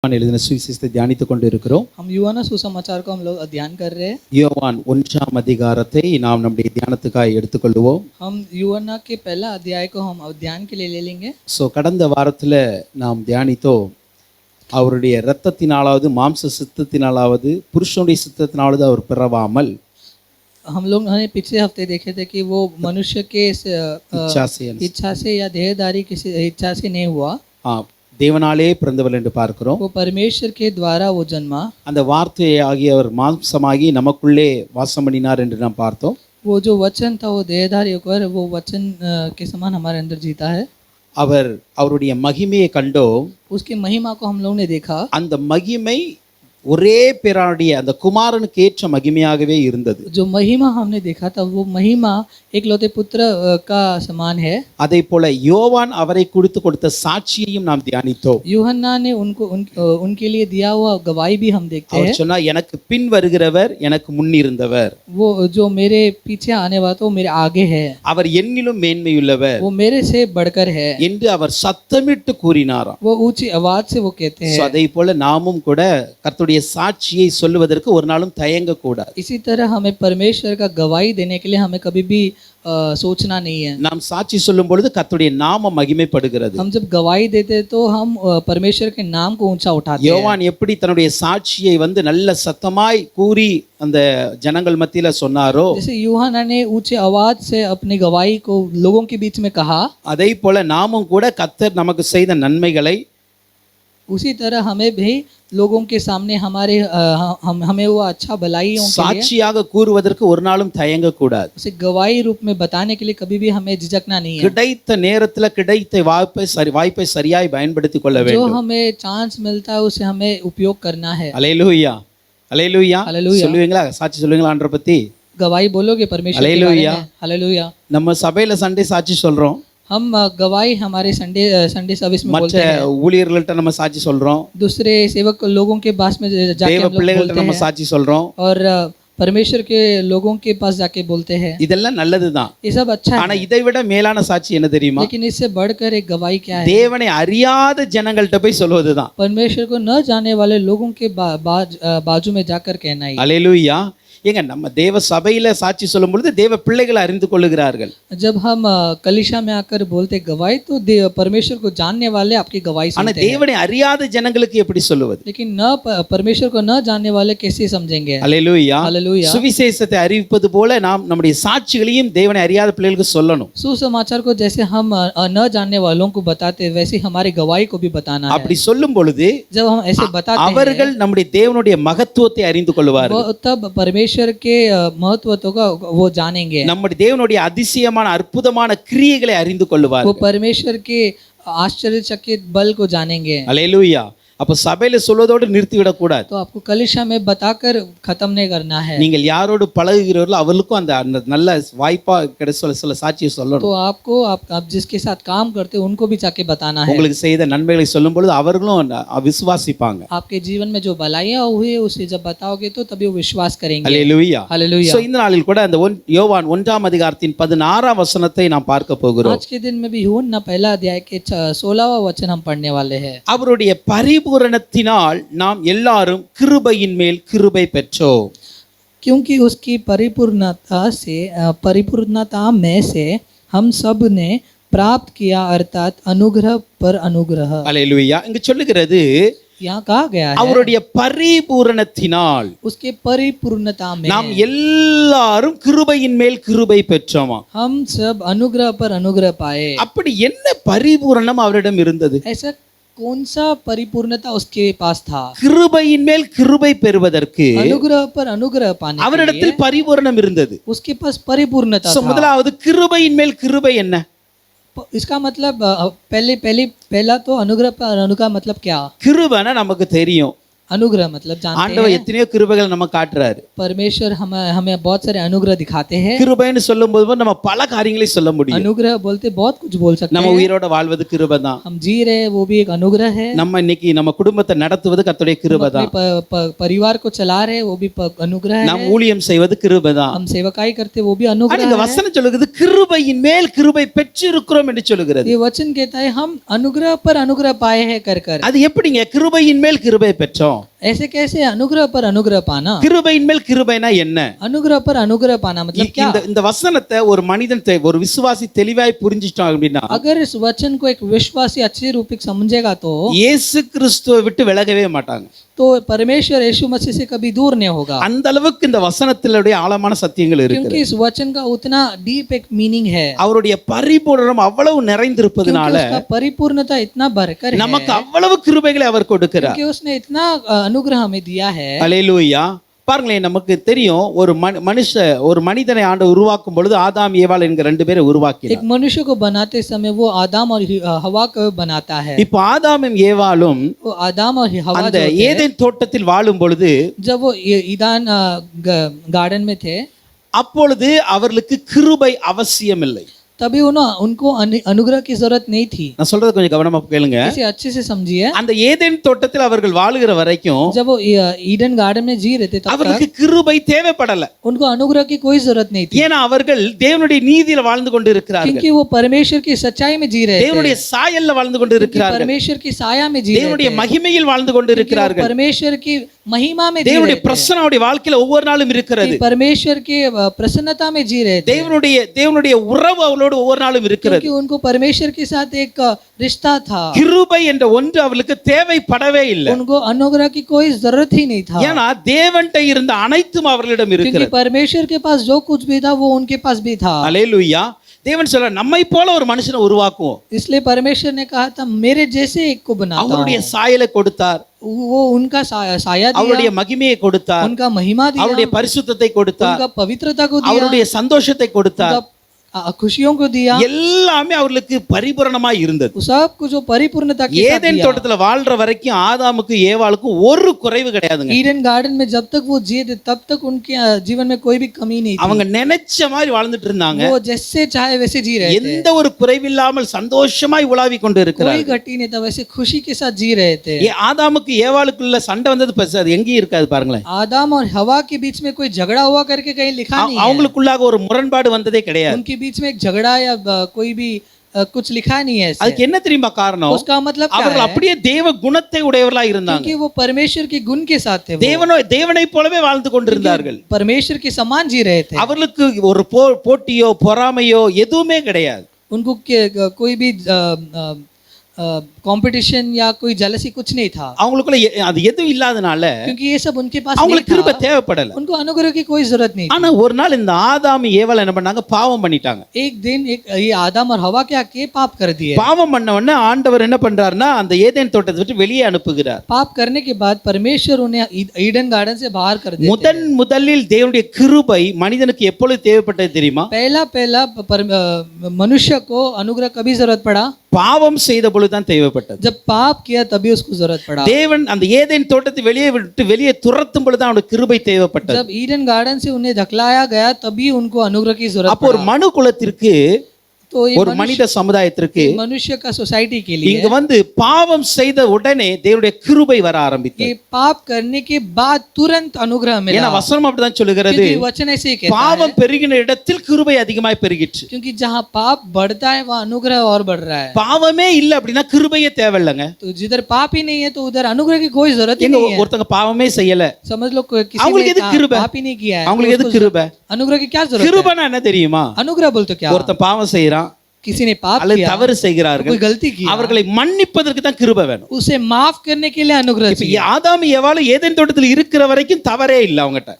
எழுதின சுவிசேஷத்தை தியானித்துக் கொண்டு இருக்கிறோம். हम यूहन्ना सुसमाचार को हम लोग अध्ययन कर रहे हैं. யோவான் 1ஆம் அதிகாரத்தை நாம் நம்முடைய தியானத்துக்காக எடுத்துக்கொள்வோம். हम यूहन्ना के पहला अध्याय को हम अध्ययन के लिए ले लेंगे. கடந்த வாரத்துல நாம் தியானித்தோம், அவருடைய இரத்தத்தினாலாவது மாம்ச சித்தத்தினாலாவது புருஷனுடைய சித்தத்தினாலாவது அவர் பிறவாமல், हम लोग ने पिछले हफ्ते देखे थे कि वो मनुष्य के इच्छा से या देहधारी किसी इच्छा से नहीं हुआ, தேவனாலே பிறந்தவர் என்று பார்க்கிறோம். वो परमेश्वर के द्वारा वो जन्मा. அந்த வார்த்தையை ஆகிய அவர் மாம்சமாகி நமக்குள்ளே வாசம் பண்ணினார் என்று நாம் பார்த்தோம். वो जो वचन था वो देहधारी होकर वो वचन के समान हमारे अंदर जीता है. அவருடைய மகிமையை கண்டோம். उसकी महिमा को हम लोग ने देखा. அந்த மகிமை ஒரே பேரானுடைய அந்த குமாரனுக்கு ஏற்ற மகிமையாகவே இருந்தது. जो महिमा हमने देखा था वो महिमा एकलौते पुत्र का समान है. அதே போல யோவான் அவரை குறித்து கொடுத்த சாட்சியையும் நாம் தியானித்தோம். यूहन्ना ने उनके लिए दिया हुआ गवाही भी हम देखते हैं. அவர் சொன்னார், எனக்கு பின் வருகிறவர் எனக்கு முன் இருந்தவர், वो जो मेरे पीछे आने वाला तो मेरे आगे है, அவர் என்னிலும் மேன்மையுள்ளவர், वो मेरे से बढ़कर है என்று அவர் சத்தமிட்டு கூறினாராம். वो ऊंची आवाज से वो कहते हैं. அதே போல நாமும் கூட கர்த்தருடைய சாட்சியை சொல்லுவதற்கு ஒரு நாளும் தயங்க கூடாது. इसी तरह हमें परमेश्वर का गवाही देने के लिए हमें कभी भी सोचना नहीं है. நாம் சாட்சி சொல்லும் பொழுது கர்த்தருடைய நாமம் மகிமைப்படுகிறது. हम जब गवाही देते तो हम परमेश्वर के नाम को ऊंचा उठाते हैं. யோவான் எப்படி தன்னுடைய சாட்சியை நல்ல சத்தமாய் கூறி அந்த ஜனங்கள் மத்தியில சொன்னாரோ, जैसे यूहन्ना ने ऊंची आवाज से अपनी गवाही को लोगों के बीच में कहा, அதே போல நாமும் கூட கர்த்தர் நமக்கு செய்த நன்மைகளை, उसी तरह हमें भी लोगों के सामने हमें वो अच्छा भलाइयों के लिए சாட்சியாக கூறுவதற்கு ஒரு நாளும் தயங்க கூடாது. उसे गवाही रूप में बताने के लिए कभी भी हमें झिझकना नहीं है. கிடைத்த நேரத்துல கிடைத்த வாய்ப்பை சரியாய் பயன்படுத்திக் கொள்ள जो வேண்டும். हमें चांस मिलता है उसे हमें उपयोग करना है. அல்லேலூயா, அல்லேலूया. हालेलुया. சொல்லுவீங்களா? சாட்சி சொல்லுவீங்களா ஆண்டவரை பத்தி? गवाही बोलोगे परमेश्वर के बारे में? हालेलुया. நம்ம சபையில சண்டே சாட்சி சொல்றோம், हम गवाही हमारे संडे सर्विस में बोलते மற்ற हैं, ஊழியர்கள்ட்ட நம்ம சாட்சி சொல்றோம், दूसरे सेवक लोगों के पास में जाके தேவ हम लोग பிள்ளைகள்ட்ட बोलते நம்ம हैं சாட்சி சொல்றோம். और परमेश्वर के लोगों के पास जाके बोलते हैं. இதெல்லாம் நல்லதுதான். ये सब अच्छा ஆனா है, இதை விட மேலான சாட்சி என்ன தெரியுமா? लेकिन इससे बढ़कर एक गवाही क्या है? தேவனை அறியாத ஜனங்கள்ட்ட போய் சொல்வதுதான். परमेश्वर को न जाने वाले लोगों के बाजू में जाकर कहना ही. அல்லேலூயா. ஏங்க நம்ம தேவ சபையில சாட்சி சொல்லும் பொழுது தேவ பிள்ளைகளை அறிந்து கொள்ளுகிறார்கள். जब हम कलीसिया में आकर बोलते गवाही तो परमेश्वर को जानने वाले आपकी गवाही ஆனா सुनते हैं. தேவனை அறியாத ஜனங்களுக்கு எப்படி சொல்லுவது? लेकिन परमेश्वर को न जानने वाले कैसे समझेंगे? அல்லேலூயா. हालेलुया. சுவிசேஷத்தை அறிவிப்பது போல நாம் நம்முடைய சாட்சிகளையும் தேவனை அறியாத பிள்ளைகளுக்கு சொல்லணும். सुसमाचार को जैसे हम न जानने वालों को बताते वैसे हमारी गवाही को भी बताना है. அப்படி சொல்லும் பொழுது जब हम ऐसे बताते हैं அவர்கள் நம்முடைய தேவனுடைய மகத்துவத்தை அறிந்து கொள்வார்கள். तब परमेश्वर के महत्व का वो जानेंगे. நம்முடைய தேவனுடைய அதிசயமான அற்புதமான கிரியைகளை அறிந்து वो கொள்வார்கள். परमेश्वर के आश्चर्यचकित बल को जानेंगे. அல்லேலூயா. அப்ப சபையில சொல்வதோடு நிறுத்தி விடக்கூடாது. तो आपको कलीसिया में बताकर खत्म नहीं करना है. நீங்கள் யாரோடு பழகுகிறீர்களோ அவர்களுக்கும் அந்த நல்ல வாய்ப்பா சொல்ல சாட்சியை சொல்லணும். तो आपको आप जिसके साथ काम करते हो उनको भी जाके बताना है. உங்களுக்கு செய்த நன்மைகளை சொல்லும் பொழுது அவர்களும் விசுவாசிப்பாங்க. आपके जीवन में जो भलाइयां हुई उसे जब बताओगे तो तभी वो विश्वास करेंगे. அல்லேலூயா. हालेलुया. சோ இந்த நாளில் கூட அந்த யோவான் 1ஆம் அதிகாரத்தின் 16ஆம் வசனத்தை நாம் பார்க்க போகிறோம். आज के दिन में भी यूहन्ना पहला अध्याय के 16वां वचन हम पढ़ने वाले हैं. அவருடைய பரிபூரணத்தினால் நாம் எல்லாரும் கிருபையின் மேல் கிருபை பெற்றோம். क्योंकि उसकी परिपूर्णता में से हम सब ने प्राप्त किया अर्थात अनुग्रह पर अनुग्रह. அல்லேலூயா. இங்க சொல்லுகிறது यहाँ कहा गया है அவருடைய பரிபூரணத்தினால் उसके परिपूर्णता में நாம் எல்லாரும் கிருபையின் மேல் கிருபை பெற்றோமா. हम सब अनुग्रह पर अनुग्रह पाए. அப்படி என்ன பரிபூரணம் அவரிடம் இருந்தது? ऐसा कौन सा परिपूर्णता उसके पास था? கிருபையின் மேல் கிருபை பெறுவதற்கு अनुग्रह पर अनुग्रह पाने के அவரிடத்தில் பரிபூரணம் இருந்தது. लिए उसके पास परिपूर्णता था. முதலாவது கிருபையின் மேல் கிருபை என்ன? इसका मतलब पहला तो अनुग्रह पर अनुग्रह मतलब क्या? கிருபைனா நமக்கு தெரியும். अनुग्रह मतलब जानते ஆண்டவர் हैं எத்தனையோ கிருபைகளை நம்ம காட்டுறாரு. परमेश्वर हमें हमें बहुत सारे अनुग्रह दिखाते हैं। கிருபைன்னு சொல்லும்போது நம்ம பல காரியங்களை சொல்ல முடியும். अनुग्रह बोलते बहुत कुछ बोल सकते நம்ம हैं। உயிரோட வாழ்வது கிருபை தான். हम जी रहे हैं वो भी एक अनुग्रह है। நம்ம இன்னைக்கு நம்ம குடும்பத்தை நடத்துவது கர்த்தருடைய கிருபை தான். परिवार को चला रहे हैं वो भी अनुग्रह है। நாம் ஊழியம் செய்வது கிருபை தான். हम सेवकाई करते वो भी अनुग्रह இந்த है। வசனம் சொல்லுகிறது கிருபையின் மேல் கிருபை பெற்றிருக்கிறோம் என்று சொல்லுகிறது. ये वचन कहता है हम अनुग्रह पर अनुग्रह पाए हैं कर कर। அது எப்படிங்க கிருபையின் மேல் கிருபை பெற்றோம்? ऐसे कैसे अनुग्रह पर अनुग्रह पाना? கிருபையின் மேல் கிருபைனா என்ன? अनुग्रह पर अनुग्रह पाना मतलब क्या? இந்த வசனத்தை ஒரு மனிதன் ஒரு விசுவாசி தெளிவாய் புரிஞ்சிட்டான் அப்படின்னா, अगर इस वचन को एक विश्वासी अच्छे रूप से समझेगा तो இயேசு கிறிஸ்துவை விட்டு விலகவே மாட்டாங்க. तो परमेश्वर यीशु मसीह से कभी दूर नहीं होगा। அந்த அளவுக்கு இந்த வசனத்திலுடைய ஆழமான சத்தியங்கள் இருக்கு. क्योंकि इस वचन का उतना डीप एक मीनिंग है। அவருடைய பரிபூரணம் அவ்வளவு நிறைந்திருப்பதனால उसका परिपूर्णता इतना भरकर है। நமக்கு அவ்வளவு கிருபைகளை அவர் கொடுக்கிறார். क्योंकि उसने इतना अनुग्रह हमें दिया है। அல்லேலூயா. பாருங்களேன், நமக்கு தெரியும் ஒரு மனிதனை ஆண்டவர் உருவாக்கும் பொழுது ஆதாம் ஏவாள் என்கிற ரெண்டு பேரை உருவாக்கினார். एक मनुष्य को बनाते समय वो आदम और हवा को बनाता है। இப்போ ஆதாமும் ஏவாளும் वो आदम और हवा அந்த ஏதேன் தோட்டத்தில் வாழும் பொழுது, जब वो ईदान गार्डन में थे, அப்பொழுது அவர்களுக்கு கிருபை அவசியம் இல்லை. तभी उनको अनुग्रह की जरूरत नहीं थी। நான் சொல்றது கொஞ்சம் கவனமா கேளுங்க. इसे अच्छे से समझिए। அந்த ஏதேன் தோட்டத்தில் அவர்கள் வாழுகிற வரைக்கும் जब वो ईडन गार्डन में जी रहे थे तब அவர்களுக்கு கிருபை தேவைப்படல. उनको अनुग्रह की कोई जरूरत नहीं थी। ஏன்னா அவர்கள் தேவனுடைய நீதியில வாழ்ந்து கொண்டிருக்கிறார்கள். क्योंकि वो परमेश्वर की सच्चाई में जी रहे थे। தேவனுடைய சாயல்ல வாழ்ந்து கொண்டிருக்கிறார்கள். परमेश्वर की साया में जी रहे थे। தேவனுடைய மகிமையில் வாழ்ந்து கொண்டிருக்கிறார்கள். परमेश्वर की महिमा में जी रहे தேவனுடைய थे। பிரசன்னம் அவருடைய வாழ்க்கையில ஒவ்வொரு நாளும் இருக்கிறது. परमेश्वर के प्रसन्नता में जी रहे थे। தேவனுடைய உறவு அவளோடு ஒவ்வொரு நாளும் இருக்கிறது. क्योंकि उनको परमेश्वर के साथ एक रिश्ता था। கிருபை என்ற ஒன்று அவளுக்கு தேவைப்படவே இல்லை. उनको अनुग्रह की कोई जरूरत ही नहीं था। ஏன்னா தேவன்ட்ட இருந்த அனைத்தும் அவர்களிடம் क्योंकि இருக்கிறது. परमेश्वर के पास जो कुछ भी था वो उनके पास भी था। அல்லேலூயா. தேவன் சொல்ற நம்மை போல ஒரு மனுஷனை உருவாக்குவோம். इसलिए परमेश्वर ने कहा था मेरे जैसे एक को बनाता हूं। அவருடைய சாயலை கொடுத்தார். वो उनका साया दिया, அவருடைய மகிமையை கொடுத்தார், उनका महिमा दिया, அவருடைய பரிசுத்தத்தை கொடுத்தார், उनका पवित्रता को दिया, அவருடைய சந்தோஷத்தை கொடுத்தார். उनका खुशियों को दिया। எல்லாமே அவர்களுக்கு பரிபூரணமாய் இருந்தது. सब कुछ जो परिपूर्णता के साथ ஏதேன் दिया। தோட்டத்துல வாழ்ற வரைக்கும் ஆதாமுக்கு ஏவாளுக்கும் ஒரு குறைவு கிடையாதுங்க. ईडन गार्डन में जब तक वो जिए थे तब तक उनके जीवन में कोई भी कमी नहीं थी। அவங்க நினைச்ச மாதிரி வாழ்ந்துட்டு இருந்தாங்க. वो जैसे चाहे वैसे जी रहे थे। எந்த ஒரு குறைவில்லாமல் சந்தோஷமாய் உலாவி கொண்டு कोई இருக்கிறார். घटी नहीं था, वैसे खुशी के साथ जी रहे थे। ஆதாமுக்கு ஏவாளுக்குள்ள சண்டை வந்தது அது எங்கேயும் இருக்காது பாருங்களேன். आदम और हवा के बीच में कोई झगड़ा हुआ करके कहीं लिखा नहीं है। அவங்களுக்குள்ளாக ஒரு முரண்பாடு வந்ததே கிடையாது. उनके बीच में एक झगड़ा या कोई भी कुछ लिखा नहीं है। அதுக்கு என்ன தெரியுமா காரணம்? उसका मतलब क्या அவர்கள் है? அப்படியே தேவ குணத்தை உடையவர்களா இருந்தாங்க. क्योंकि वो परमेश्वर के गुण के साथ थे। தேவனை போலவே வாழ்ந்து கொண்டிருந்தார்கள். परमेश्वर के समान जी रहे थे। அவர்களுக்கு ஒரு போட்டியோ பொறாமையோ எதுவுமே கிடையாது. उनको कोई भी कंपटीशन या कोई जेलसी कुछ नहीं था। அவங்களுக்குள்ள அது எதுவும் இல்லாதனால क्योंकि ये सब उनके पास नहीं அவங்களுக்கு கிருபை था। தேவைப்படல. उनको अनुग्रह की कोई जरूरत नहीं थी। ஆனா ஒரு நாள் இந்த ஆதாம் ஏவாள் என்ன பண்ணாங்க? பாவம் பண்ணிட்டாங்க. एक दिन ये आदम और हवा क्या के पाप कर दिए। பாவம் பண்ண உடனே ஆண்டவர் என்ன பண்றாருன்னா அந்த ஏதேன் தோட்டத்தை விட்டு வெளியே அனுப்புகிறார். पाप करने के बाद परमेश्वर उन्हें ईडन गार्डन से बाहर कर देते। முதலில் தேவனுடைய கிருபை மனிதனுக்கு எப்பொழுது தேவைப்பட்டது தெரியுமா? पहला मनुष्य को अनुग्रह कभी जरूरत पड़ा? பாவம் செய்த பொழுதுதான் தேவைப்பட்டது. जब पाप किया तभी उसको जरूरत पड़ा। தேவன் அந்த ஏதேன் தோட்டத்தை வெளியே துரத்தும் பொழுது அவனுக்கு கிருபை தேவைப்பட்டது. जब ईडन गार्डन से उन्हें धकेलाया गया तभी उनको अनुग्रह की जरूरत அப்போ ஒரு மனு குலத்திற்கு, तो ஒரு மனித சமுதாயத்திற்கு मनुष्य का सोसाइटी के लिए இங்க வந்து பாவம் செய்த உடனே தேவனுடைய கிருபை வர ஆரம்பித்தது. ये पाप करने के बाद तुरंत अनुग्रह मिला। ஏன்னா வசனம் அப்படிதான் சொல்லுகிறது, क्योंकि वचन ऐसे ही कहता है, பாவம் பெருகின இடத்தில் கிருபை அதிகமாய் பெருகிற்று. क्योंकि जहाँ पाप बढ़ता है वहाँ अनुग्रह और बढ़ रहा है। பாவமே இல்ல அப்படின்னா கிருபையே தேவையில்லைங்க. तो जिधर पाप ही नहीं है तो उधर अनुग्रह की कोई जरूरत ही नहीं है। ஒருத்தங்க பாவமே செய்யல, समझ लो किसी அவங்களுக்கு எது ने கிருபை? पाप ही नहीं किया है, அவங்களுக்கு எது கிருபை? अनुग्रह की क्या जरूरत है? கிருபைனா என்ன தெரியுமா? अनुग्रह बोलते क्या? ஒருத்தன் பாவம் செய்யறான், किसी ने पाप அல்லது किया, தவறு செய்கிறார்கள், कोई गलती की, அவர்களை மன்னிப்பதற்கு தான் கிருபை வேணும். उसे माफ करने के लिए अनुग्रह चाहिए। ஆதாம் ஏவாளும் ஏதேன் தோட்டத்தில் இருக்கிற வரைக்கும் தவறே இல்ல அவங்ககிட்ட.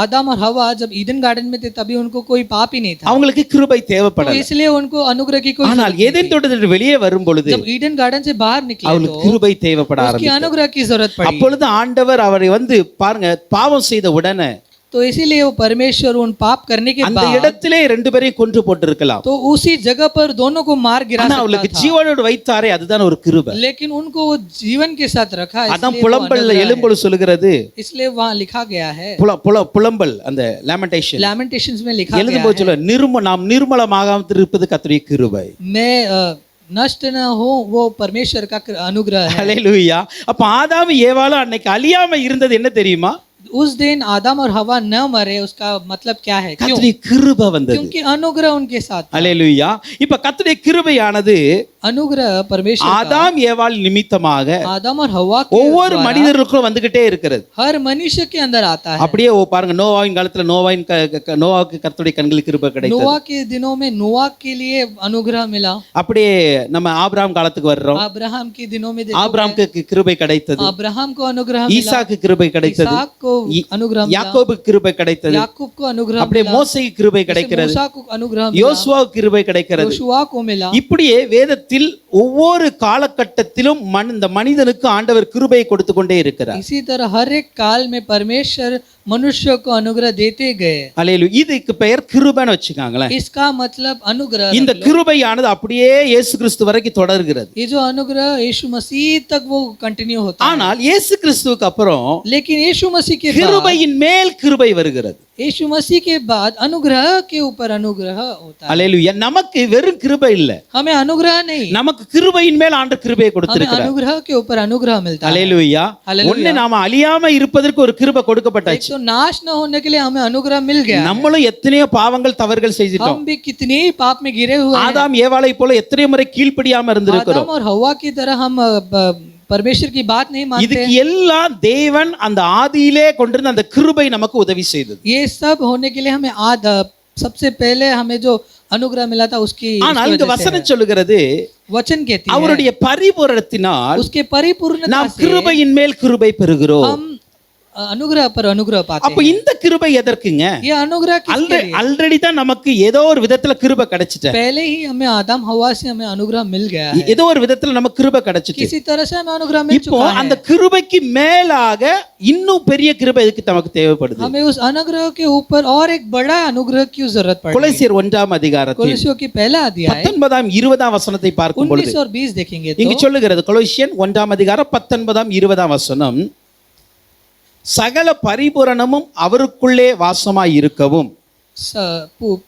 आदम और हवा जब ईडन गार्डन में थे तभी उनको कोई पाप ही नहीं था। அவங்களுக்கு கிருபை तो தேவைப்படல. इसलिए उनको अनुग्रह की कोई ஆனால் ஏதேன் தோட்டத்தில் வெளியே வரும் பொழுது जब ईडन गार्डन से बाहर निकले அவங்களுக்கு तो கிருபை தேவைப்பட उसकी ஆரம்பித்தது. अनुग्रह की जरूरत पड़ी। அப்பொழுது ஆண்டவர் அவரை வந்து பாருங்க பாவம் செய்த உடனே तो तो इसीलिए वो परमेश्वर उन पाप करने के அந்த बाद இடத்திலே ரெண்டு பேரையும் கொன்று போட்டிருக்கலாம். तो उसी जगह पर दोनों को मार गिरा ஆனா सकता அவளுக்கு था, ஜீவனோடு வைத்தாரே அதுதான் ஒரு கிருபை. लेकिन उनको वो जीवन के साथ रखा, அதான் इसलिए वो புலம்பல் अनुग्रह है। எழும்பொழு சொல்லுகிறது, इसलिए वहाँ लिखा गया है, புலம்பல் அந்த லேமெண்டேஷன் लैमेंटेशंस में लिखा गया எழுதும்போது சொல்ல நாம் நிர்மலமாக இருப்பது கர்த்தருடைய கிருபை. मैं नष्ट न हो वो परमेश्वर का अनुग्रह है। ஹல்லேலூயா. அப்ப ஆதாம் ஏவாளும் அன்னைக்கு அழியாம இருந்தது என்ன தெரியுமா? उस दिन आदम और हवा न मरे, उसका मतलब क्या है? क्यों? கர்த்தருடைய கிருபை வந்தது. क्योंकि अनुग्रह उनके साथ था। ஹல்லேலூயா. இப்ப கர்த்தருடைய கிருபையானது अनुग्रह परमेश्वर ஆதாம் ஏவாள் நிமித்தமாக आदम और हवा के ஒவ்வொரு மனிதருக்கும் வந்துகிட்டே இருக்கிறது. हर मनुष्य के अंदर आता है। அப்படியே பாருங்க, நோவாவின் காலத்துல நோவாவுக்கு கர்த்தருடைய கண்களுக்கு கிருபை கிடைத்தது. नोआ के दिनों में नोआ के लिए अनुग्रह मिला। அப்படியே நம்ம ஆபிரகாம் காலத்துக்கு வர்றோம், अब्राहम के दिनों में ஆபிரகாமுக்கு கிருபை கிடைத்தது, अब्राहम को अनुग्रह मिला, ஈசாக்கு கிருபை கிடைத்தது, इसहाक को अनुग्रह मिला, யாக்கோபுக்கு கிருபை கிடைத்தது, याकूब को अनुग्रह அப்படியே मिला, மோசேக்கு கிருபை கிடைக்கிறது, मूसा को अनुग्रह मिला, யோசுவாவுக்கு கிருபை கிடைக்கிறது. योशुआ को मिला। இப்படியே வேதத்தில் ஒவ்வொரு காலகட்டத்திலும் இந்த மனிதனுக்கு ஆண்டவர் கிருபையை கொடுத்து கொண்டே இருக்கிறார். इसी तरह हर एक काल में परमेश्वर मनुष्य को अनुग्रह देते गए। அல்லேலூயா. இதுக்கு பெயர் கிருபைன்னு வச்சுக்காங்களேன். इसका मतलब अनुग्रह। இந்த கிருபையானது அப்படியே இயேசு கிறிஸ்து வரைக்கும் தொடர்கிறது. ये जो अनुग्रह यीशु मसीह तक वो कंटिन्यू होता है। ஆனால் இயேசு கிறிஸ்துவுக்கு அப்புறம் लेकिन यीशु मसीह के बाद, கிருபையின் மேல் கிருபை வருகிறது. यीशु मसीह के बाद अनुग्रह के ऊपर अनुग्रह होता है। அல்லேலூயா. நமக்கு வெறும் கிருபை இல்ல, हमें अनुग्रह नहीं, நமக்கு கிருபையின் மேல் ஆண்டவர் கிருபையை हमें கொடுத்திருக்கிறார். अनुग्रह के ऊपर अनुग्रह मिलता है। அல்லேலூயா. ஒண்ணு நாம அழியாம இருப்பதற்கு ஒரு கிருபை एक கொடுக்கப்பட்டாச்சு. तो नाश न होने के लिए हमें अनुग्रह मिल गया। நம்மளும் எத்தனையோ பாவங்கள் தவறுகள் செய்துட்டோம். हम भी कितने ही पाप में गिरे हुए हैं। ஆதாம் ஏவாளை போல எத்தனை முறை கீழ்ப்படியாம இருந்திருக்கிறோம். आदम और हवा की तरह हम परमेश्वर की बात नहीं मानते। இதுக்கு எல்லாம் தேவன் அந்த ஆதியிலே கொண்டிருந்த அந்த கிருபை நமக்கு உதவி செய்தது. ये सब होने के लिए हमें सबसे पहले हमें जो अनुग्रह मिला था उसकी ஆனால் இந்த வசனம் சொல்லுகிறது, वचन कहती है அவருடைய பரிபூரணத்தினால் उसके परिपूर्णता நாம் से கிருபையின் மேல் கிருபை பெறுகிறோம். हम अनुग्रह पर अनुग्रह पाते அப்ப हैं। இந்த கிருபை எதற்குங்க? ये अनुग्रह किसके लिए? ஆல்ரெடி தான் நமக்கு ஏதோ ஒரு விதத்துல கிருபை கிடைச்சிட்ட, पहले ही हमें आदम हवा से हमें अनुग्रह मिल गया है। ஏதோ ஒரு விதத்துல நமக்கு கிருபை கிடைச்சிட்டு, किसी तरह से हमें अनुग्रह मिल இப்போ चुका அந்த है। கிருபைக்கு மேலாக இன்னும் பெரிய கிருபை இதுக்கு நமக்கு தேவைப்படுது. हमें उस अनुग्रह के ऊपर और एक बड़ा अनुग्रह की जरूरत पड़ती है। கொலோசியர் 1ஆம் அதிகாரத்தில் कोलोसियों की पहला अध्याय 19ஆம் 20ஆம் வசனத்தை பார்க்கும் பொழுது 19 और 20 देखेंगे இங்கு तो சொல்லுகிறது, கொலோசியன் 1ஆம் அதிகாரம் 19ஆம் 20ஆம் வசனம், சகல பரிபூரணமும் அவருக்குள்ளே வாசமாய் இருக்கவும்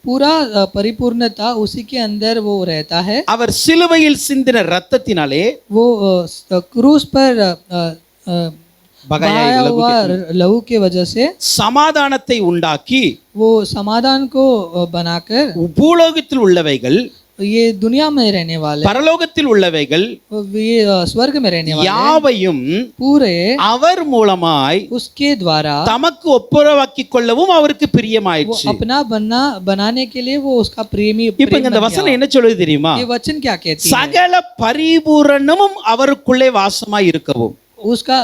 पूरा परिपूर्णता उसी के अंदर वो रहता है। அவர் சிலுவையில் சிந்தின இரத்தத்தினாலே वो क्रूस पर பகையாய் बहाया हुआ लहू के वजह से சமாதானத்தை உண்டாக்கி वो समाधान को बनाकर பூலோகத்தில் உள்ளவைகள், ये दुनिया में रहने वाले, பரலோகத்தில் உள்ளவைகள் ये स्वर्ग में रहने वाले யாவையும் पूरे அவர் மூலமாய் उसके द्वारा தமக்கு ஒப்புரவாக்கிக் கொள்ளவும் அவருக்கு वो பிரியமாயிற்று. अपना बनाने के लिए वो उसका प्रेमी இப்ப இந்த வசனம் என்ன சொல்லுது தெரியுமா? ये वचन क्या कहती है? சகல பரிபூரணமும் அவருக்குள்ளே வாசமாய் இருக்கவும். उसका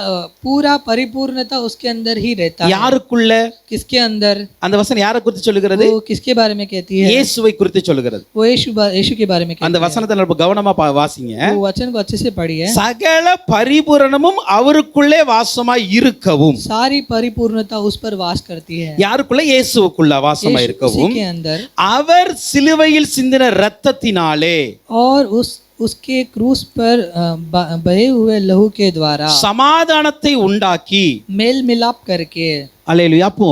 पूरा परिपूर्णता उसके अंदर ही रहता है। யாருக்குள்ள? किसके अंदर? அந்த வசனம் யாரை குறித்து சொல்லுகிறது? वो किसके बारे में कहती है? இயேசுவை குறித்து சொல்லுகிறது. वो यीशु के बारे में कहती அந்த வசனத்தை நம்ம கவனமா வாசிங்க. है। वो वचन को अच्छे से पढ़िए। சகல பரிபூரணமும் அவருக்குள்ளே வாசமாய் இருக்கவும். सारी परिपूर्णता उस पर वास करती है। யாருக்குள்ள? இயேசுவுக்குள்ள வாசமாய் இருக்கவும். के अंदर அவர் சிலுவையில் சிந்தின இரத்தத்தினாலே और उसके क्रूस पर बहे हुए लहू के द्वारा சமாதானத்தை உண்டாக்கி मेल मिलाप करके। அல்லேலூயா. அப்போ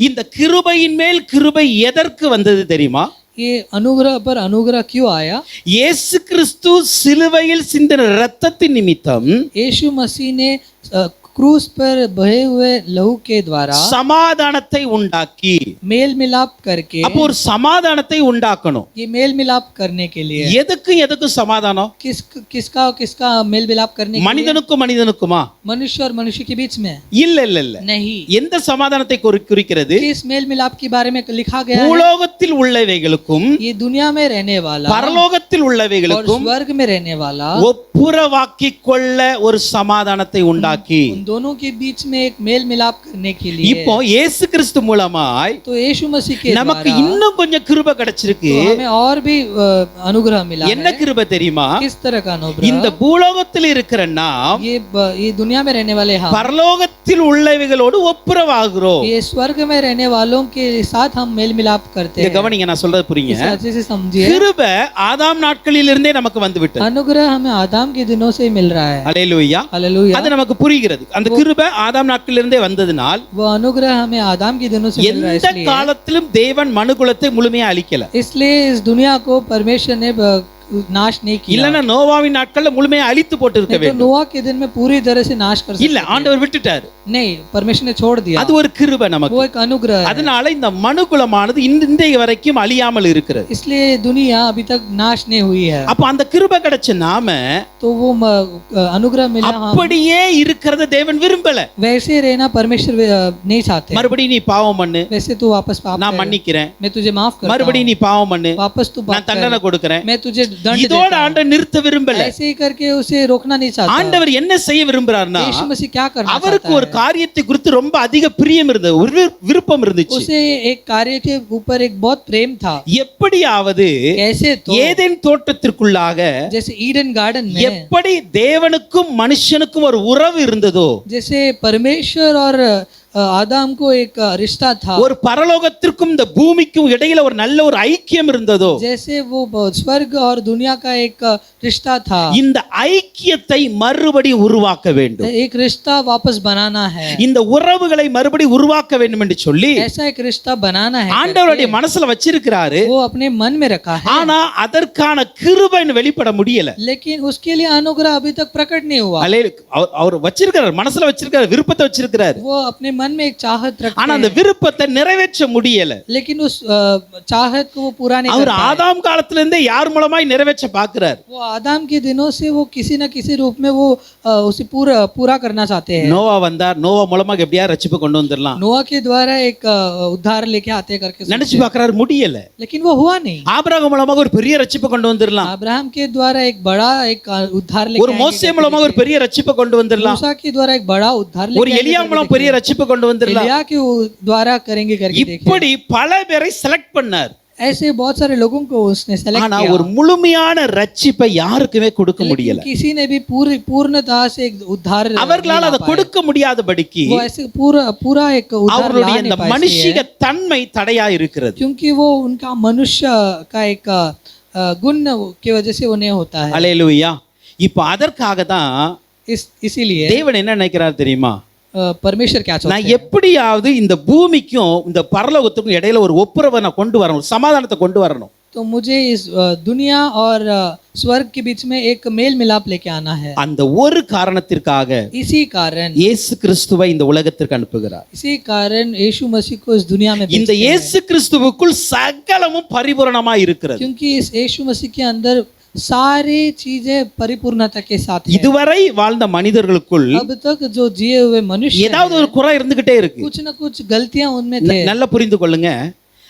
இந்த கிருபையின் மேல் கிருபை எதற்கு வந்தது தெரியுமா? ये अनुग्रह पर अनुग्रह क्यों आया? இயேசு கிறிஸ்து சிலுவையில் சிந்தின இரத்தத்தின் நிமித்தம் यीशु मसीह ने क्रूस पर बहे हुए लहू के द्वारा சமாதானத்தை உண்டாக்கி, मेल मिलाप करके। அப்போ ஒரு சமாதானத்தை உண்டாக்கணும். ये मेल मिलाप करने के लिए எதுக்கும் சமாதானம்? किसका मेल मिलाप करने के लिए? மனிதனுக்கும் மனிதனுக்குமா? मनुष्य और मनुष्य के बीच में இல்ல இல்ல இல்ல. नहीं। எந்த சமாதானத்தை குறிக்கிறது? किस मेल मिलाप के बारे में लिखा गया है? பூலோகத்தில் உள்ளவைகளுக்கும் ये दुनिया में रहने वाला பரலோகத்தில் और உள்ளவைகளுக்கும் स्वर्ग में रहने वाला ஒப்புரவாக்கிக் கொள்ள ஒரு சமாதானத்தை உண்டாக்கி, उन दोनों के बीच में एक मेल मिलाप करने के लिए। இப்போ இயேசு கிறிஸ்து மூலமாய் तो यीशु मसीह के நமக்கு द्वारा இன்னும் கொஞ்சம் கிருபை கிடைச்சிருக்கு. तो हमें और भी अनुग्रह मिला என்ன है। கிருபை தெரியுமா? किस तरह का अनुग्रह? இந்த பூலோகத்தில் இருக்கிற நாம் ये दुनिया में रहने वाले हम பரலோகத்தில் பரலோகத்தில் உள்ளவைகளோடு ஒப்புரவாகிறோம். ये स्वर्ग में रहने वालों के साथ हम मेल मिलाप करते இங்க हैं। கவனிங்க, நான் சொல்றது புரியுங்க. इसे अच्छे से समझिए। கிருபை ஆதாம் நாட்களிலிருந்தே நமக்கு வந்து விட்டது. अनुग्रह हमें आदम के दिनों से ही मिल रहा है। அல்லேலூயா. हालेलुया। அது நமக்கு புரிகிறது. அந்த கிருபை ஆதாம் நாட்களிலிருந்தே வந்ததினால் वो अनुग्रह हमें आदम के दिनों से मिल रहा है। எந்த காலத்திலும் தேவன் மனுகுலத்தை முழுமையா அழிக்கல. इसलिए इस दुनिया को परमेश्वर ने नाश नहीं किया। இல்லனா நோவாவின் நாட்கள்ல முழுமையா அழித்து போட்டு இருக்க तो வேண்டும். नोआ के दिन में पूरी तरह से नाश कर இல்ல, सकते ஆண்டவர் விட்டுட்டாரு. नहीं, परमेश्वर ने छोड़ दिया। அது ஒரு கிருபை நமக்கு. वो एक अनुग्रह है। அதனால இந்த மனுகுலமானது இன்றைய வரைக்கும் அழியாமல் இருக்கிறது. इसलिए दुनिया अभी तक नाश नहीं हुई है। அப்ப அந்த கிருபை கிடைச்ச நாம तो वो अनुग्रह मिला हम அப்படியே இருக்கிறத தேவன் விரும்பல. वैसे रहना परमेश्वर नहीं चाहते। மறுபடியும் நீ பாவம் பண்ணு, वैसे तू वापस पाप நான் कर, மன்னிக்கிறேன். मैं तुझे माफ करता மறுபடியும் நீ பாவம் பண்ணு, हूं, वापस तू நான் पाप தண்டனை कर, கொடுக்கிறேன். मैं तुझे दंड இதோட देता हूं। ஆண்டவர் நிறுத்த விரும்பல. ऐसे ही करके उसे रोकना नहीं चाहता। ஆண்டவர் என்ன செய்ய விரும்புறாருன்னா, यीशु मसीह क्या करना அவருக்கு चाहता ஒரு है? காரியத்தை குறித்து ரொம்ப அதிக பிரியம் இருந்தது, ஒரு விருப்பம் இருந்துச்சு. उसे एक कार्य के ऊपर एक बहुत प्रेम था। எப்படியாவது कैसे तो ஏதேன் தோட்டத்திற்குள்ளாக जैसे ईडन गार्डन में எப்படி தேவனுக்கும் மனுஷனுக்கும் ஒரு உறவு இருந்ததோ, जैसे परमेश्वर और आदम को एक रिश्ता था, ஒரு பரலோகத்திற்கும் இந்த பூமிக்கும் இடையில ஒரு நல்ல ஒரு ஐக்கியம் இருந்ததோ, जैसे वो स्वर्ग और दुनिया का एक रिश्ता था, இந்த ஐக்கியத்தை மறுபடி உருவாக்க வேண்டும். एक रिश्ता वापस बनाना है, இந்த உறவுகளை மறுபடி உருவாக்க வேண்டும் என்று சொல்லி ऐसा एक रिश्ता बनाना है ஆண்டவருடைய மனசுல வச்சிருக்கிறாரு. वो अपने मन में रखा है। ஆனா அதற்கான கிருபைன்னு வெளிப்பட முடியல. लेकिन उसके लिए अनुग्रह अभी तक प्रकट नहीं हुआ। அவர் வச்சிருக்கிறார், மனசுல வச்சிருக்கிறார், விருப்பத்தை வச்சிருக்கிறார். वो अपने मन में एक चाहत रखते ஆனா அந்த हैं, விருப்பத்தை நிறைவேற்ற முடியல. लेकिन उस चाहत को वो पूरा नहीं அவர் कर पाए। ஆதாம் காலத்துல இருந்தே யார் மூலமாய் நிறைவேற்ற பார்க்கிறார். वो आदम के दिनों से वो किसी न किसी रूप में वो उसे पूरा करना चाहते हैं। நோவா வந்தார், நோவா மூலமா எப்படியா ரட்சிப்பு கொண்டு வந்துடலாம் नोआ के द्वारा एक उद्धार लेके आते करके நினைச்சு பார்க்கறாரு, முடியல. लेकिन वो हुआ नहीं। ஆபிரகாம் மூலமாக ஒரு பெரிய ரட்சிப்பு கொண்டு வந்துடலாம், अब्राहम के द्वारा एक बड़ा एक उद्धार लेके ஒரு மோசே மூலமாக ஒரு பெரிய ரட்சிப்பு கொண்டு வந்துடலாம், मूसा के द्वारा एक बड़ा उद्धार ஒரு लेके எலியா மூலம் பெரிய ரட்சிப்பு கொண்டு வந்துடலாம். एलिया के द्वारा करेंगे करके देखे। இப்படி பல பேரை செலக்ட் பண்ணார். ऐसे बहुत सारे लोगों को उसने सेलेक्ट ஆனா किया, ஒரு முழுமையான ரட்சிப்பை யாருக்குமே கொடுக்க முடியல. लेकिन किसी ने भी पूर्णता से एक उद्धार அவர்களால் அதை கொடுக்க முடியாதபடிக்கு वो ऐसे पूरा एक उद्धार அவருடைய ला இந்த नहीं पाए, மனுஷிக தன்மை தடையா இருக்கிறது. क्योंकि वो उनका मनुष्य का एक गुण की वजह से वो नहीं होता है। அல்லேலூயா. இப்ப அதற்காக தான் इसीलिए தேவன் என்ன நினைக்கிறார் தெரியுமா? परमेश्वर क्या चाहते நான் हैं? எப்படியாவது இந்த பூமிக்கும் இந்த பரலோகத்துக்கும் இடையில ஒரு ஒப்புரவை நான் கொண்டு வரணும், சமாதானத்தை கொண்டு வரணும். तो मुझे इस दुनिया और स्वर्ग के बीच में एक मेल मिलाप लेके आना है। அந்த ஒரு காரணத்திற்காக इसी कारण இயேசு கிறிஸ்துவை இந்த உலகத்திற்கு அனுப்புகிறார். इसी कारण यीशु मसीह को इस दुनिया में இந்த भेजते हैं, இயேசு கிறிஸ்துவுக்குள் சகலமும் பரிபூரணமா இருக்கிறது. क्योंकि इस यीशु मसीह के अंदर सारी चीजें परिपूर्णता के साथ है। இதுவரை வாழ்ந்த மனிதர்களுக்குள் अब तक जो जिए हुए मनुष्य ஏதாவது ஒரு குறை இருந்துகிட்டே இருக்கு. कुछ न कुछ गलतियां उनमें थे। நல்லா புரிந்து கொள்ளுங்க,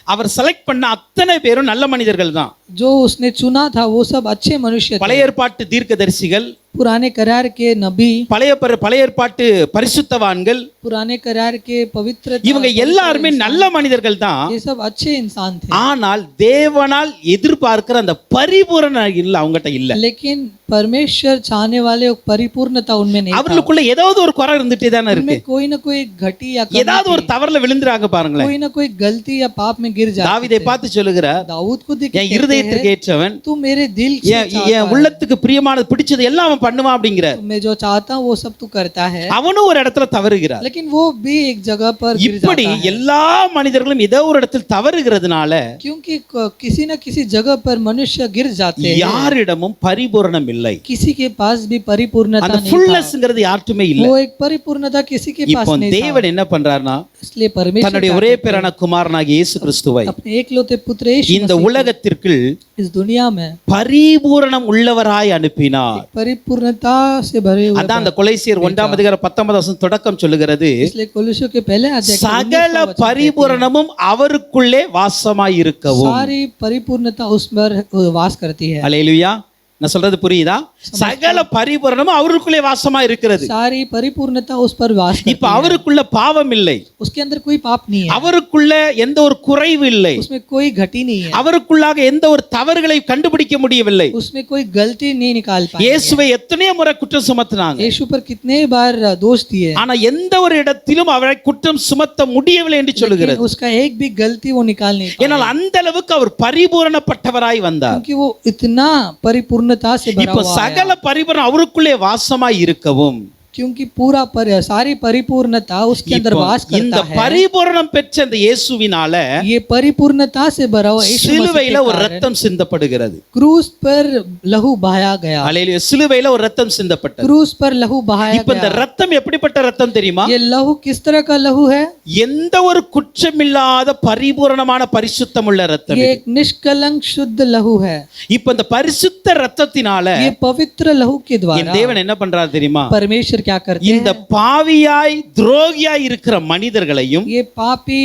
அவர் செலக்ட் பண்ண அத்தனை பேரும் நல்ல மனிதர்கள் தான். जो उसने चुना था वो सब अच्छे मनुष्य थे। பழைய ஏற்பாட்டு தீர்க்கதரிசிகள், पुराने करार के नबी, பழைய ஏற்பாட்டு பரிசுத்தவான்கள், पुराने करार के पवित्र, இவங்க எல்லாருமே நல்ல மனிதர்கள் தான். ये सब अच्छे इंसान थे, ஆனால் தேவனால் எதிர்பார்க்கிற அந்த பரிபூரணம் இல்ல அவங்ககிட்ட இல்ல. लेकिन परमेश्वर चाहने वाले परिपूर्णता उनमें नहीं था। அவர்களுக்குள்ள ஏதாவது ஒரு குறை இருந்துட்டே தானே இருக்கு. उनमें कोई न कोई घटी या कमी ஏதாவது ஒரு தவறுல விழுந்துறாங்க பாருங்களேன். कोई न कोई गलती या पाप में गिर जाते தாவீதை பார்த்து சொல்லுகிறார், दाऊद को देख என் இருதயத்திற்கு ஏற்றவன், तू मेरे दिल से என் உள்ளத்துக்கு பிரியமானது பிடிச்சது எல்லாம் அவன் பண்ணுவான் அப்படிங்கிறார். मैं जो चाहता हूँ वो सब तू करता है, அவனும் ஒரு இடத்துல தவறுகிறார். लेकिन वो भी एक जगह पर गिर இப்படி जाता है। எல்லா மனிதர்களும் ஏதோ ஒரு இடத்தில் தவறுகிறதுனால क्योंकि किसी न किसी जगह पर मनुष्य गिर जाते हैं, யாரிடமும் பரிபூரணம் இல்லை. किसी के पास भी परिपूर्णता அந்த नहीं था। ஃபுல்னஸ்ங்கிறது யார்ட்டுமே இல்ல. वो एक परिपूर्णता किसी के पास இப்போ नहीं था। தேவன் என்ன பண்றாருன்னா, इसलिए परमेश्वर தன்னுடைய ஒரே பேரான குமாரனாகிய இயேசு கிறிஸ்துவை अपने एकलौते पुत्र यीशु இந்த உலகத்திற்கு इस दुनिया में பரிபூரணம் உள்ளவராய் அனுப்பினார். परिपूर्णता से भरे हुए, அதான் அந்த கொலைசியர் 1:19 தொடக்கம் சொல்லுகிறது, इसलिए कोलोसियों के पहले अध्याय के சகல 19वां वचन பரிபூரணமும் அவருக்குள்ளே வாசமாய் இருக்கவும். सारी परिपूर्णता उस पर वास करती है। அல்லேலூயா. நான் சொல்றது புரியுதா? சகல பரிபூரணமும் அவருக்குள்ளே வாசமா இருக்கிறது. सारी परिपूर्णता उस पर वास करती இப்ப அவருக்குள்ள பாவம் இல்லை, है। उसके अंदर कोई पाप नहीं है, அவருக்குள்ள எந்த ஒரு குறைவு இல்லை, उसमें कोई घटी नहीं है, அவருக்குள்ளாக எந்த ஒரு தவறுகளை கண்டுபிடிக்க முடியவில்லை. उसमें कोई गलती नहीं निकाल पाए। இயேசுவை எத்தனையோ முறை குற்றம் சுமத்தினாங்க, यीशु पर कितने बार दोष दिए, ஆனா எந்த ஒரு இடத்திலும் அவரை குற்றம் சுமத்த முடியவில்லை என்று சொல்லுகிறது. लेकिन उसका एक भी गलती वो निकाल नहीं पाए, ஏனால் அந்த அளவுக்கு அவர் பரிபூரணப்பட்டவராய் வந்தார். क्योंकि वो इतना परिपूर्णता से भरा இப்ப हुआ है। சகல பரிபூரணம் அவருக்குள்ளே வாசமாய் இருக்கவும், क्योंकि पूरा सारी परिपूर्णता उसके अंदर वास இந்த करता है। பரிபூரணம் பெற்ற அந்த இயேசுவினால ये परिपूर्णता से भरा हुआ यीशु मसीह சிலுவையில के ஒரு कारण ரத்தம் சிந்தப்படுகிறது. क्रूस पर लहू बहाया गया, அல்லேலூயா. சிலுவையில ஒரு ரத்தம் சிந்தப்பட்டது. क्रूस पर लहू बहाया இப்ப இந்த गया। ரத்தம் எப்படிப்பட்ட ரத்தம் தெரியுமா? ये लहू किस तरह का लहू है? எந்த ஒரு குற்றமில்லாத பரிபூரணமான பரிசுத்தம் உள்ள ரத்தம். ये एक निष्कलंक शुद्ध लहू है। இப்ப இந்த பரிசுத்த ரத்தத்தினால ये पवित्र लहू के என் द्वारा தேவன் என்ன பண்றாரு தெரியுமா? परमेश्वर क्या करते இந்த हैं? பாவியாய் துரோகியாய் இருக்கிற மனிதர்களையும் ये पापी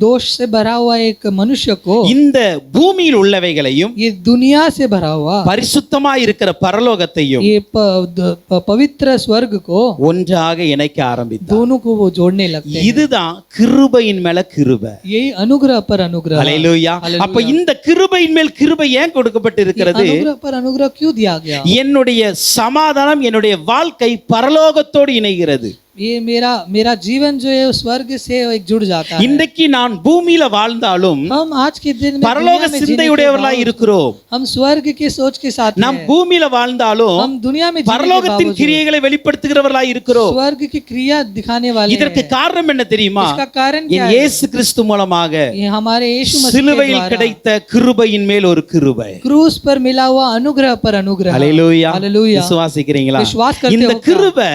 दोष से भरा हुआ एक मनुष्य को, இந்த பூமியில் உள்ளவைகளையும் ये दुनिया से भरा हुआ பரிசுத்தமாய் இருக்கிற பரலோகத்தையும் ये पवित्र स्वर्ग को ஒன்றாக இணைக்க ஆரம்பித்தார். दोनों को वो जोड़ने लगते हैं। இதுதான் கிருபையின் மேல கிருபை. यही अनुग्रह पर अनुग्रह। அல்லேலூயா. அப்ப இந்த கிருபையின் மேல் கிருபை ஏன் கொடுக்கப்பட்டு இருக்கிறது? अनुग्रह पर अनुग्रह क्यों दिया गया? என்னுடைய சமாதானம், என்னுடைய வாழ்க்கை பரலோகத்தோடு இணைகிறது. ये मेरा जीवन जो है स्वर्ग से एक जुड़ जाता है। இன்றைக்கு நான் பூமியில வாழ்ந்தாலும் हम आज के दिन में பரலோக दुनिया में जीने के சிந்தையுடையவர்களாய் बावजूद இருக்கிறோம். हम स्वर्ग के सोच के साथ நாம் हैं। பூமியில வாழ்ந்தாலும் हम दुनिया में जीने के பரலோகத்தின் बावजूद கிரியைகளை வெளிப்படுத்துகிறவர்களாய் இருக்கிறோம். स्वर्ग की क्रिया दिखाने वाले இதற்கு हैं। காரணம் என்ன தெரியுமா? इसका कारण क्या என் है? இயேசு கிறிஸ்து மூலமாக ये हमारे यीशु मसीह के சிலுவையில் द्वारा கிடைத்த கிருபையின் மேல் ஒரு கிருபை. क्रूस पर मिला हुआ अनुग्रह पर अनुग्रह। அல்லேலூயா. हालेलुया। விசுவாசிக்கிறீங்களா? विश्वास करते இந்த हो क्या? கிருபை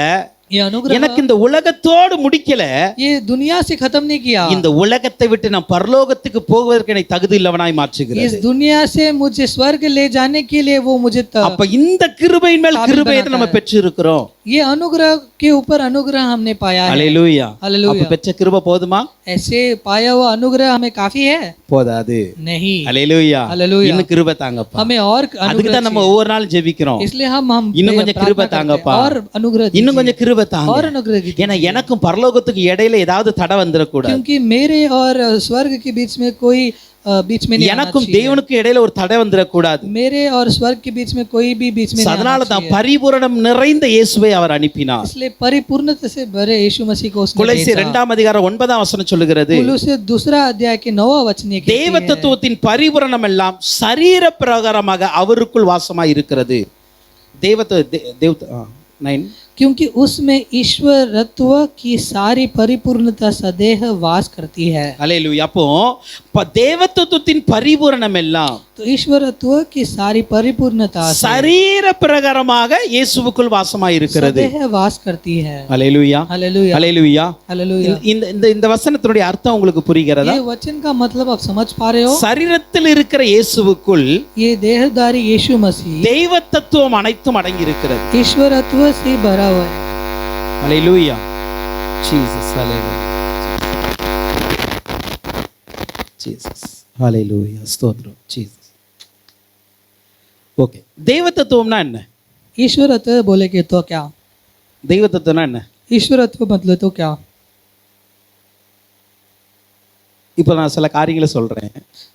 ये अनुग्रह எனக்கு இந்த உலகத்தோடு முடிக்கல, ये दुनिया से खत्म नहीं किया, இந்த உலகத்தை விட்டு நான் பரலோகத்துக்கு போவதற்கு என்னை தகுதி உள்ளவனாய் மாற்றுகிறது. इस दुनिया से मुझे स्वर्ग ले जाने के लिए वो मुझे அப்ப இந்த கிருபையின் மேல் கிருபையை நம்ம பெற்று இருக்கிறோம். ये अनुग्रह के ऊपर अनुग्रह हमने पाया है। அல்லேலூயா. हालेलुया। அப்ப பெற்ற கிருபை போதுமா? ऐसे पाया हुआ अनुग्रह हमें काफी है? போதாது. नहीं। அல்லேலூயா. हालेलुया। இன்னும் கிருபை தாங்கப்பா. हमें और அதுக்கு தான் நம்ம ஒவ்வொரு நாள் ஜெபிக்கிறோம். इसलिए हम இன்னும் கொஞ்சம் கிருபை தாங்கப்பா, और अनुग्रह இன்னும் கொஞ்சம் கிருபை தாங்க. और अनुग्रह कीजिए। ஏன்னா எனக்கும் பரலோகத்துக்கு இடையில ஏதாவது தடை வந்துடக்கூடாது. क्योंकि मेरे और स्वर्ग के बीच में कोई बीच में नहीं आना எனக்கும் चाहिए। தேவனுக்கும் இடையில ஒரு தடை வந்துடக்கூடாது. मेरे और स्वर्ग के बीच में कोई भी बीच में नहीं அதனால आना தான் चाहिए। பரிபூரணம் நிறைந்த இயேசுவை அவர் அனுப்பினார். इसलिए परिपूर्णता से भरे यीशु मसीह को उसने கொலோசியர் 2:9 சொல்லுகிறது, कुलुस्से 2 अध्याय के 9 वचन ये कहती தேவ है, தத்துவத்தின் பரிபூரணம் எல்லாம் சரீர பிரகாரமாக அவருக்குள் வாசமாய் இருக்கிறது. தேவ 9 क्योंकि उसमें ईश्वरत्व की सारी परिपूर्णता सदैव वास करती है। அல்லேலூயா. அப்போ தேவ தத்துவத்தின் பரிபூரணம் எல்லாம் तो ईश्वरत्व की सारी परिपूर्णता சரீர பிரகாரமாக இயேசுவுக்குள் வாசமாய் இருக்கிறது. सदैव वास करती है। அல்லேலூயா. हालेलुया। அல்லேலூயா. हालेलुया। இந்த வசனத்தினுடைய அர்த்தம் உங்களுக்கு புரிகிறதா? ये वचन का मतलब आप समझ पा रहे हो? சரீரத்தில் இருக்கிற இயேசுவுக்குள் ये देहधारी यीशु मसीह தெய்வ தத்துவம் அனைத்தும் அடங்கி இருக்கிறது. ईश्वरत्व से भरा हुआ है। அல்லேலூயா. ஜீசஸ். அல்லேலூயா. ஜீசஸ். அல்லேலூயா. ஸ்தோத்திரம். ஜீசஸ். ஓகே. தெய்வ தத்துவம்னா என்ன? ईश्वरत्व बोले कि तो क्या? தெய்வ தத்துவம்னா என்ன? ईश्वरत्व मतलब तो क्या? இப்போ நான் சில காரியங்களை சொல்றேன்.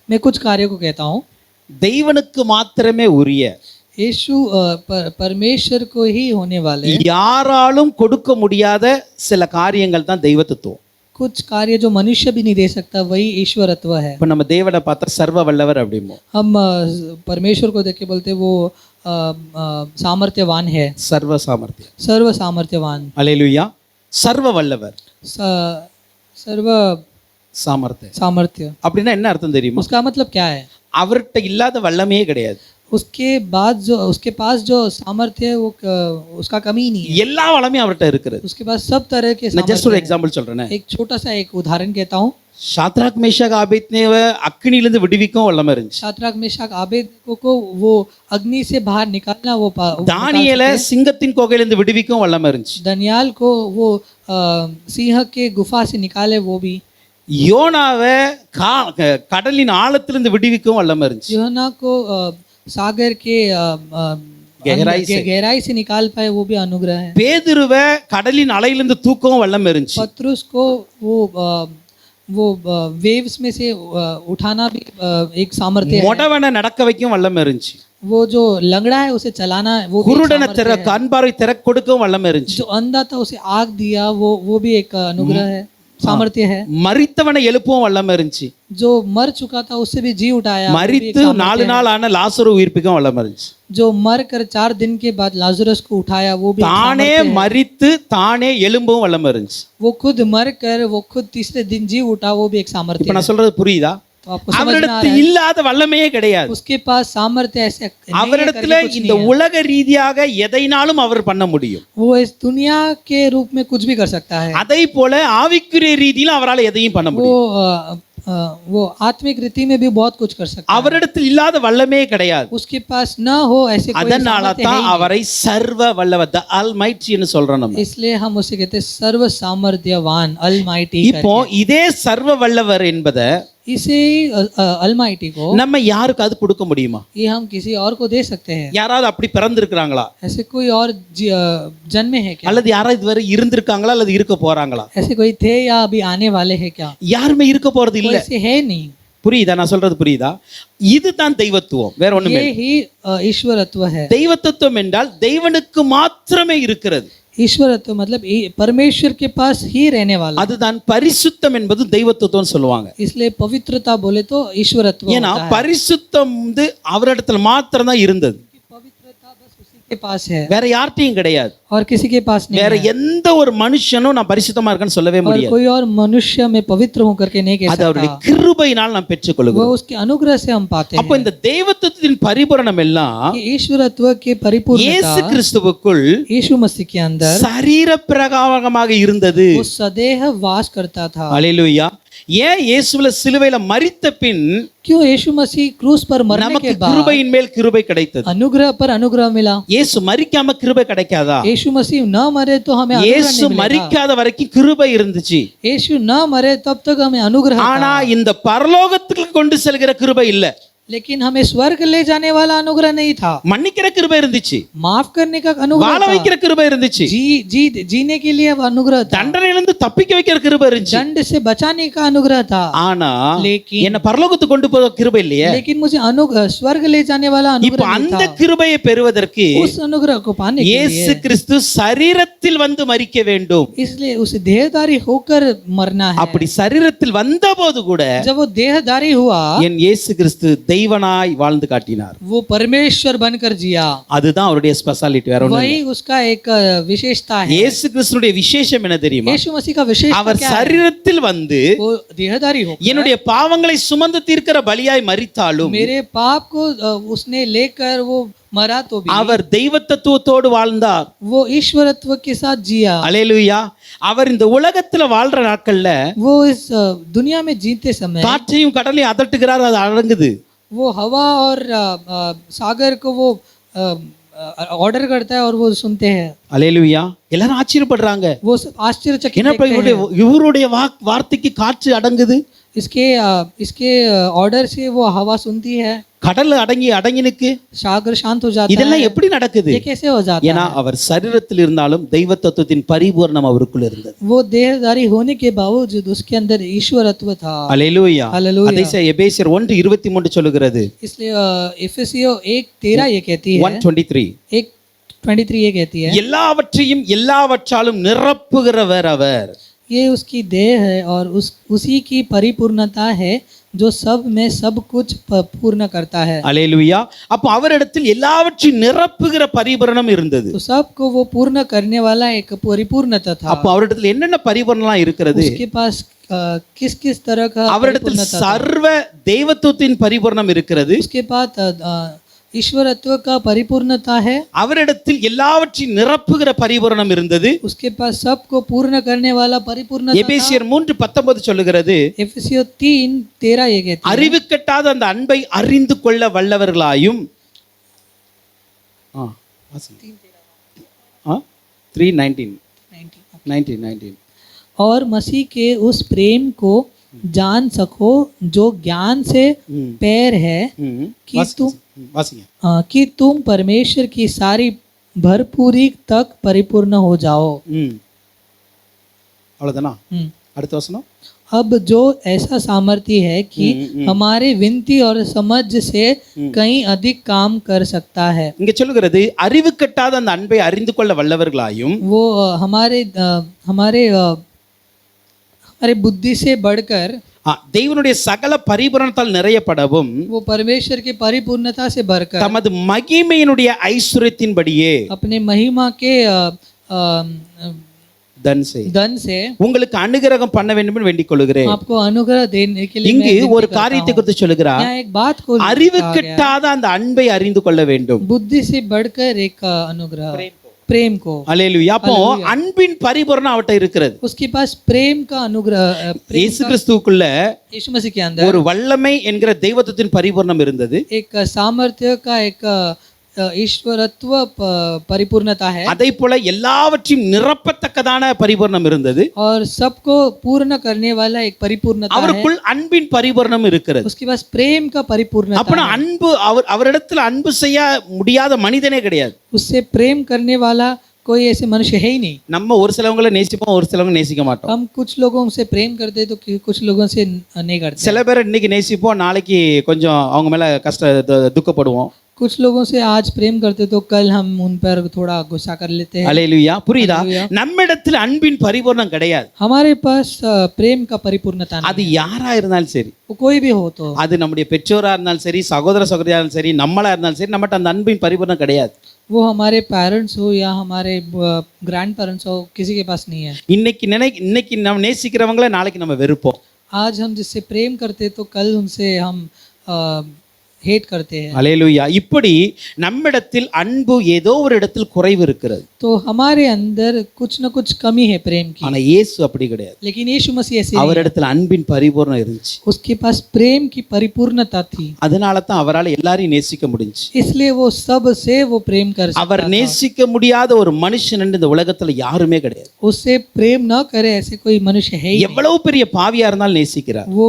मैं कुछ कार्यों को कहता हूँ। தெய்வனுக்கு மாத்திரமே உரிய, यीशु परमेश्वर को ही होने वाले யாராலும் கொடுக்க முடியாத சில காரியங்கள் தான் தெய்வ தத்துவம். कुछ कार्य जो मनुष्य भी नहीं दे सकता वही ईश्वरत्व है। இப்போ நம்ம தேவனை பார்த்தா சர்வ வல்லவர் அப்படிமோ. हम परमेश्वर को देख के बोलते वो सामर्थ्यवान है, சர்வ சாமர்த்தியம். सर्व सामर्थ्यवान। அல்லேலூயா. சர்வ வல்லவர், सर्व சாமர்த்தியம். सामर्थ्य அப்படின்னா என்ன அர்த்தம் தெரியுமா? उसका मतलब क्या है? அவர்கிட்ட இல்லாத வல்லமையே கிடையாது. उसके पास जो सामर्थ्य है वो उसका कमी नहीं है। எல்லா வல்லமையும் அவர்கிட்ட இருக்குது. उसके पास सब तरह के நான் ஜஸ்ட் ஒரு सामर्थ्य எக்ஸாம்பிள் சொல்றேன். हैं। एक छोटा सा एक उदाहरण कहता हूँ। ஷாத்ராக் மேஷாக் ஆபேத்நேகோ அக்கினியிலிருந்து விடுவிக்கும் வல்லமை இருந்துச்சு. शाद्राक मेशक आबेदnego को वो अग्नि से बाहर निकालना वो தானியேலை சிங்கத்தின் குகையிலிருந்து விடுவிக்கும் வல்லமை இருந்துச்சு. दनियाल को वो सिंह के गुफा से निकाले वो भी। யோனாவை கடலின் ஆழத்திலிருந்து விடுவிக்கும் வல்லமை இருந்துச்சு. योना को सागर के गहराई से गहराई से निकाल पाए, वो भी अनुग्रह है। பேதுருவை கடலின் அலையிலிருந்து தூக்கவும் வல்லமை இருந்துச்சு. पतरस को वो वेव्स में से उठाना भी एक सामर्थ्य है। முடவனை நடக்க வைக்கவும் வல்லமை இருந்துச்சு. वो जो लंगड़ा है उसे चलाना, वो भी एक குருடனை सामर्थ्य है। கண் பார்வை திறக்க கொடுக்கவும் வல்லமை இருந்துச்சு. जो अंधा था उसे आग दिया, वो भी एक अनुग्रह है, सामर्थ्य है। மரித்தவனை எழுப்பவும் வல்லமை இருந்துச்சு. जो मर चुका था उससे भी जी उठाया, वो भी एक மரித்து सामर्थ्य 4 है। நாள் ஆன லாசரு உயிர்ப்பிக்கவும் வல்லமை இருந்துச்சு. जो मर कर 4 दिन के बाद लाजरस को उठाया, वो भी एक தானே सामर्थ्य है। மரித்து தானே எழும்பவும் வல்லமை இருந்துச்சு. वो खुद मर कर वो खुद तीसरे दिन जी उठा, वो भी एक सामर्थ्य இப்ப है। நான் சொல்றது புரியுதா? तो आपको समझ में आ அவரிடத்தில் रहा है? இல்லாத வல்லமையே கிடையாது. उसके पास सामर्थ्य ऐसे नहीं है, அவரிடத்துல करके कुछ இந்த नहीं है। உலக ரீதியாக எதைனாலும் அவர் பண்ண முடியும். वो इस दुनिया के रूप में कुछ भी कर सकता है। அதை போல ஆவிக்குரிய ரீதியில அவரால் எதையும் பண்ண முடியும். वो आत्मिक रीति में भी बहुत कुछ कर सकता है। அவரிடத்தில் இல்லாத வல்லமே கிடையாது. उसके पास न हो ऐसे कोई அதனால सामर्थ्य है தான் ही नहीं। அவரை சர்வ வல்லவர் த ஆல்மைட்டின்னு சொல்றோம் நம்ம. इसलिए हम उसे कहते हैं सर्व सामर्थ्यवान, अलमाइटी। இப்போ இதே சர்வ வல்லவர் என்பதை इसे अलमाइटी को நம்ம யாருக்காவது கொடுக்க முடியுமா? ये हम किसी और को दे सकते हैं? யாராவது அப்படி பிறந்திருக்கிறாங்களா? ऐसे कोई और जन्मे है क्या? அல்லது யாராவது இதுவரை இருந்திருக்காங்களா அல்லது இருக்க போறாங்களா? ऐसे कोई थे या अभी आने वाले हैं क्या? யாருமே இருக்க போறது இல்ல. कोई ऐसे है नहीं। புரியுதா நான் சொல்றது புரியுதா? இதுதான் தெய்வத்துவம், வேற ஒண்ணுமே ये இல்லை. ही ईश्वरत्व है। தெய்வத்துவம் என்றால் தெய்வனுக்கு மாத்திரமே இருக்கிறது. ईश्वरत्व मतलब परमेश्वर के पास ही रहने वाला। அதுதான் பரிசுத்தம் என்பது தெய்வத்துவம் சொல்லுவாங்க. इसलिए पवित्रता बोले तो ईश्वरत्व ஏன்னா होता है। பரிசுத்தம் அவரிடத்துல மாத்திரம் தான் இருந்தது. पवित्रता बस उसी के पास है வேற யார்ட்டையும் கிடையாது. और किसी के पास नहीं வேற है। எந்த ஒரு மனுஷனும் நான் பரிசுத்தமா இருக்கேன்னு சொல்லவே और முடியாது. कोई और मनुष्य में पवित्र हूं करके नहीं कह அது அவருடைய सकता। கிருபையினால் நாம் वो பெற்றுக்கொள்கிறோம். उसके अनुग्रह से हम पाते அப்போ हैं। இந்த தெய்வத்துவத்தின் பரிபூரணம் எல்லாம் ये ईश्वरत्व के परिपूर्णता இயேசு கிறிஸ்துவுக்குள் यीशु मसीह के अंदर சரீர பிரகாரமாக இருந்தது. वो सदैव वास करता था। அல்லேலூயா. ஏன் இயேசுவில சிலுவையில மரித்த பின் क्यों यीशु मसीह क्रूस पर मरने நமக்கு के बाद கிருபையின் மேல் கிருபை கிடைத்தது? अनुग्रह पर अनुग्रह मिला। இயேசு மரிக்காம கிருபை கிடைக்காதா? यीशु मसीह न मरे तो हमें अनुग्रह இயேசு नहीं मिलेगा। மரிக்காத வரைக்கும் கிருபை இருந்துச்சு. यीशु न मरे तब तक हमें अनुग्रह ஆனா था। இந்த பரலோகத்துக்கு கொண்டு செல்கிற கிருபை இல்ல. लेकिन हमें स्वर्ग ले जाने वाला अनुग्रह नहीं था। மன்னிக்கிற கிருபை இருந்துச்சு. माफ करने का अनुग्रह வாழ था। வைக்கிற கிருபை இருந்துச்சு. जीने के लिए अनुग्रह था। தண்டனையிலிருந்து தப்பிக்க வைக்கிற கிருபை இருந்துச்சு. दंड से बचाने का अनुग्रह था। ஆனா लेकिन என்ன பரலோகத்துக்கு கொண்டு போற கிருபை இல்லையே. लेकिन मुझे स्वर्ग ले जाने वाला இப்ப अनुग्रह नहीं அந்த था। கிருபையை பெறுவதற்கு उस अनुग्रह को पाने के இயேசு लिए கிறிஸ்து சரீரத்தில் வந்து மரிக்க வேண்டும். इसलिए उसे देहधारी होकर मरना है। அப்படி சரீரத்தில் வந்தபோது கூட जब वो देहधारी हुआ என் இயேசு கிறிஸ்து தெய்வனாய் வாழ்ந்து காட்டினார். वो परमेश्वर बनकर जिया। அதுதான் அவருடைய ஸ்பெஷாலிட்டி, வேற ஒண்ணும் वही இல்ல. उसका एक विशेषता है। இயேசு கிறிஸ்துடைய விசேஷம் என்ன தெரியுமா? यीशु मसीह का विशेषता அவர் क्या है? சரீரத்தில் வந்து वो देहधारी हो என்னுடைய பாவங்களை சுமந்து தீர்க்கிற பலியாய் மரித்தாலும் मेरे पाप को उसने लेकर वो मरा तो भी அவர் தெய்வ தத்துவத்தோடு வாழ்ந்தார். वो ईश्वरत्व के साथ जिया। அல்லேலூயா. அவர் இந்த உலகத்துல வாழ்ற நாட்கள்ல वो इस दुनिया में जीते समय காற்றையும் கடலையும் அதட்டுகிறார், அது அடங்குது. वो हवा और सागर को वो ऑर्डर करता है और वो सुनते हैं। அல்லேலூயா. எல்லாரும் ஆச்சரியப்படுறாங்க. वो सब आश्चर्यचकित என்ன देखते हैं। இவருடைய வார்த்தைக்கு காற்று அடங்குது, इसके ऑर्डर से वो हवा सुनती है, கடல் அடங்கினுக்கு, सागर शांत हो जाता இதெல்லாம் है। எப்படி நடக்குது? ये कैसे हो जाता ஏன்னா है? அவர் சரீரத்தில் இருந்தாலும் தெய்வ தத்துவத்தின் பரிபூரணம் அவருக்குள் இருந்தது. वो देहधारी होने के बावजूद उसके अंदर ईश्वरत्व था। அல்லேலூயா. हालेलुया। அதை எபேசியர் 1:23 சொல்லுகிறது. इसलिए एफेसियों 1:13 ये कहती है, 1:23 1:23 ये कहती है, எல்லாவற்றையும் எல்லாவற்றாலும் நிரப்புகிறவர் அவர். ये उसकी देह है और उसी की परिपूर्णता है जो सब में सब कुछ पूर्ण करता है। அல்லேலூயா. அப்ப அவரிடத்தில் எல்லாவற்றையும் நிரப்புகிற பரிபூரணம் இருந்தது. तो सबको वो पूर्ण करने वाला एक परिपूर्णता था। அப்ப அவரிடத்தில் என்னென்ன பரிபூரணம் இருக்கிறது? उसके पास किस किस तरह का அவரிடத்தில் परिपूर्णता था? சர்வ தெய்வத்துவத்தின் பரிபூரணம் இருக்கிறது. उसके बाद ईश्वरत्व का परिपूर्णता है। அவரிடத்தில் எல்லாவற்றையும் நிரப்புகிற பரிபூரணம் இருந்தது. उसके पास सबको पूर्ण करने वाला परिपूर्णता था। எபேசியர் 3:19 சொல்லுகிறது, एफेसियों 3:13 ये कहती है, அறிவு கட்டாத அந்த அன்பை அறிந்து கொள்ள வல்லவர்களாயும் 3:19 19 और मसीह के उस प्रेम को जान सको जो ज्ञान से पैर है வாசிங்க. कि तुम परमेश्वर की सारी भरपूरी तक परिपूर्ण हो जाओ. அவ்வளவுதானா? அடுத்த வசனம். अब जो ऐसा सामर्थ्य है कि हमारे विनती और समझ से कहीं अधिक काम कर सकता है. இங்க சொல்லுகிறது அறிவு கட்டாத அந்த அன்பை அறிந்து கொள்ள வல்லவர்களாயும் वो हमारे बुद्धि से बढ़कर தேவனுடைய சகல பரிபூரணத்தால் நிறையப்படவும் वो परमेश्वर की परिपूर्णता से बढ़कर தமது மகிமையினுடைய ஐஸ்வரியத்தின்படியே अपने महिमा के धन से உங்களுக்கு அனுகிரகம் பண்ண வேண்டும் என்று வேண்டிக் கொள்கிறேன். आपको अनुग्रह देने के लिए இங்கு ஒரு காரியத்தை குறித்து சொல்லுகிறார். यहाँ एक बात को அறிவு கட்டாத அந்த அன்பை அறிந்து கொள்ள வேண்டும். बुद्धि से बढ़कर एक अनुग्रह प्रेम को. அல்லேலூயா. அப்போ அன்பின் பரிபூரணம் அவட்ட இருக்கிறது. उसके पास प्रेम का अनुग्रह இயேசு கிறிஸ்துவுக்குள்ள यीशु मसीह के अंदर ஒரு வல்லமை என்கிற தெய்வத்துவத்தின் பரிபூரணம் இருந்தது. एक सामर्थ्य का एक ईश्वरत्व परिपूर्णता है. அதே போல எல்லாவற்றையும் நிரப்பத்தக்கதான பரிபூரணம் இருந்தது. और सबको पूर्ण करने वाला एक परिपूर्णता है. அவருக்குள் அன்பின் பரிபூரணம் இருக்கிறது. उसके पास प्रेम का परिपूर्णता அப்ப அன்பு அவரிடத்தில் அன்பு செய்ய முடியாத மனிதனே கிடையாது. उससे प्रेम करने वाला कोई ऐसे मनुष्य है ही नहीं. நம்ம ஒரு சிலவங்களை நேசிப்போம், ஒரு சிலவங்க நேசிக்க மாட்டோம். हम कुछ लोगों से प्रेम करते तो कुछ लोगों से नहीं करते. சில பேர் இன்னைக்கு நேசிப்போம், நாளைக்கு கொஞ்சம் அவங்க மேல துக்கப்படுவோம். कुछ लोगों से आज प्रेम करते तो कल हम उन पर थोड़ा गुस्सा कर लेते हैं. அல்லேலூயா. புரியுதா? நம்மிடத்தில் அன்பின் பரிபூரணம் கிடையாது. हमारे पास प्रेम का परिपूर्णता नहीं. அது யாரா இருந்தாலும் சரி, कोई भी हो तो அது நம்முடைய பெற்றோரா இருந்தாலும் சரி, சகோதர சகோதரியா இருந்தாலும் சரி, நம்மளா இருந்தாலும் சரி, நம்மகிட்ட அந்த அன்பின் பரிபூரணம் கிடையாது. वो हमारे पेरेंट्स हो या हमारे ग्रैंड पेरेंट्स हो, किसी के पास नहीं है. இன்னைக்கு நம்ம நேசிக்கிறவங்கள நாளைக்கு நம்ம வெறுப்போம். आज हम जिससे प्रेम करते तो कल उनसे हम हेट करते हैं. அல்லேலூயா. இப்படி நம்மிடத்தில் அன்பு ஏதோ ஒரு இடத்தில் குறைவு இருக்கிறது. तो हमारे अंदर कुछ न कुछ कमी है प्रेम की. ஆனா இயேசு அப்படி கிடையாது. लेकिन यीशु मसीह ऐसे அவரிடத்தில் அன்பின் பரிபூரணம் இருந்துச்சு. उसके पास प्रेम की परिपूर्णता थी. அதனால தான் அவரால் எல்லாரையும் நேசிக்க முடிஞ்சுச்சு. इसलिए वो सब से वो प्रेम कर सकता. அவர் நேசிக்க முடியாத ஒரு மனுஷன் இந்த உலகத்துல யாருமே கிடையாது. उससे प्रेम न करे ऐसे कोई मनुष्य है ही. எவ்வளவு பெரிய பாவியா இருந்தாலும் நேசிக்கிறார். वो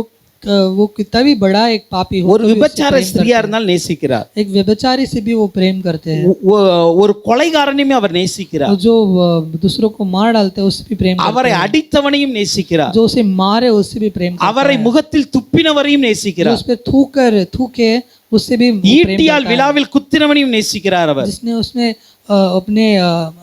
कितना भी बड़ा एक पापी हो, ஒரு விபச்சார ஸ்திரியா இருந்தாலும் நேசிக்கிறார். एक व्यभिचारी से भी वो प्रेम करते हैं. ஒரு கொலைகாரனையும் அவர் நேசிக்கிறார். जो दूसरों को मार डालते हैं उससे भी प्रेम करते हैं. அவரை அடித்தவனையும் நேசிக்கிறார். जो उसे मारे उससे भी प्रेम करते हैं. அவரை முகத்தில் துப்பினவரையும் நேசிக்கிறார். उस पे थूके उससे भी ஈட்டியால் விலாவில் குத்தினவனையும் நேசிக்கிறார். அவர் जिसने उसने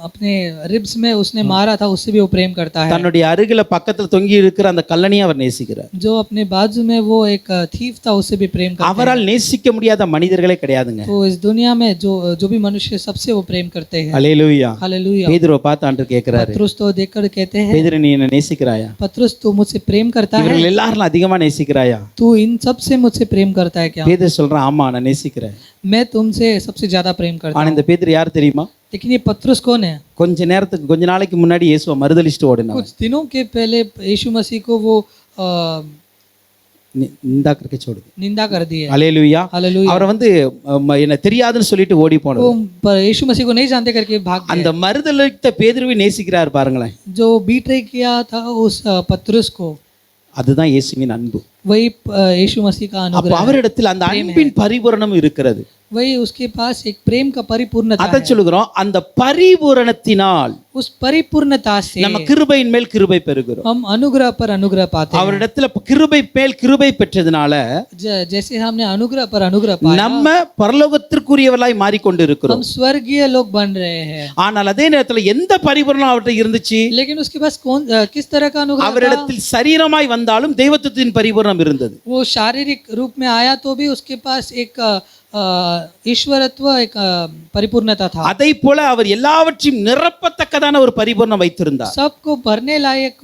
अपने रिब्स में उसने मारा था उससे भी वो प्रेम करता है. தன்னுடைய அருகில பக்கத்துல தொங்கி இருக்கிற அந்த கல்லனையும் அவர் நேசிக்கிறார். जो अपने बाजू में वो एक थीफ था उससे भी प्रेम करता है. அவரால் நேசிக்க முடியாத மனிதர்களே கிடையாதுங்க. तो इस दुनिया में जो भी मनुष्य सबसे वो प्रेम करते हैं. அல்லேலூயா. हालेलूया. பேதுருவை பார்த்து ஆண்டவர் கேக்குறாரு, पतरस तो देखकर कहते हैं, பேதுரு நீ என்ன நேசிக்கிறாயா? पतरस तू मुझसे प्रेम करता है? இவர்கள் எல்லாரும் அதிகமா நேசிக்கிறாயா? तू इन सब से मुझसे प्रेम करता है क्या? பேதுரு சொல்றான், ஆமா நான் நேசிக்கிறேன். मैं तुमसे सबसे ज्यादा प्रेम करता हूं. ஆனா இந்த பேதுரு யார் தெரியுமா? लेकिन ये पतरस कौन है? கொஞ்ச நாளைக்கு முன்னாடி இயேசுவை மறுதலிச்சுட்டு ஓடினான். कुछ दिनों के पहले यीशु मसीह को वो நிந்தா करके छोड़ दिया, निंदा कर दी है. हालेलुया. हालेलुया. அவரை என்ன தெரியாதுன்னு சொல்லிட்டு ஓடி போனார். वो यीशु मसीह को नहीं जानते करके भाग गए. அந்த மறுதலித்த பேதுருவை நேசிக்கிறார் பாருங்களேன். जो बीट्रे किया था उस पतरस को, அதுதான் இயேசுவின் அன்பு. वही यीशु मसीह का अनुग्रह. அப்ப அவரிடத்தில் அந்த அன்பின் பரிபூரணம் இருக்கிறது. वही उसके पास एक प्रेम का परिपूर्णता है. அத சொல்லுகிறோம், அந்த பரிபூரணத்தினால் उस परिपूर्णता से நம்ம கிருபையின் மேல் கிருபை பெறுகிறோம். हम अनुग्रह पर अनुग्रह पाते हैं. அவரிடத்துல கிருபை மேல் கிருபை பெற்றதனால जैसे हमने अनुग्रह पर अनुग्रह पाया, நம்ம பரலோகத்திற்குரியவர்களாய் மாறிக்கொண்டு இருக்கிறோம். हम स्वर्गीय लोग बन रहे हैं. ஆனால் அதே நேரத்துல எந்த பரிபூரணம் அவர்கிட்ட இருந்துச்சு? लेकिन उसके पास किस तरह का अनुग्रह था? அவரிடத்தில் சரீரமாய் வந்தாலும் தெய்வத்துவத்தின் பரிபூரணம் இருந்தது. वो शारीरिक रूप में आया तो भी उसके पास एक ईश्वरत्व एक परिपूर्णता था. அதை போல அவர் எல்லாவற்றையும் நிரப்பத்தக்கதான ஒரு பரிபூரணம் வைத்திருந்தார். सबको भरने लायक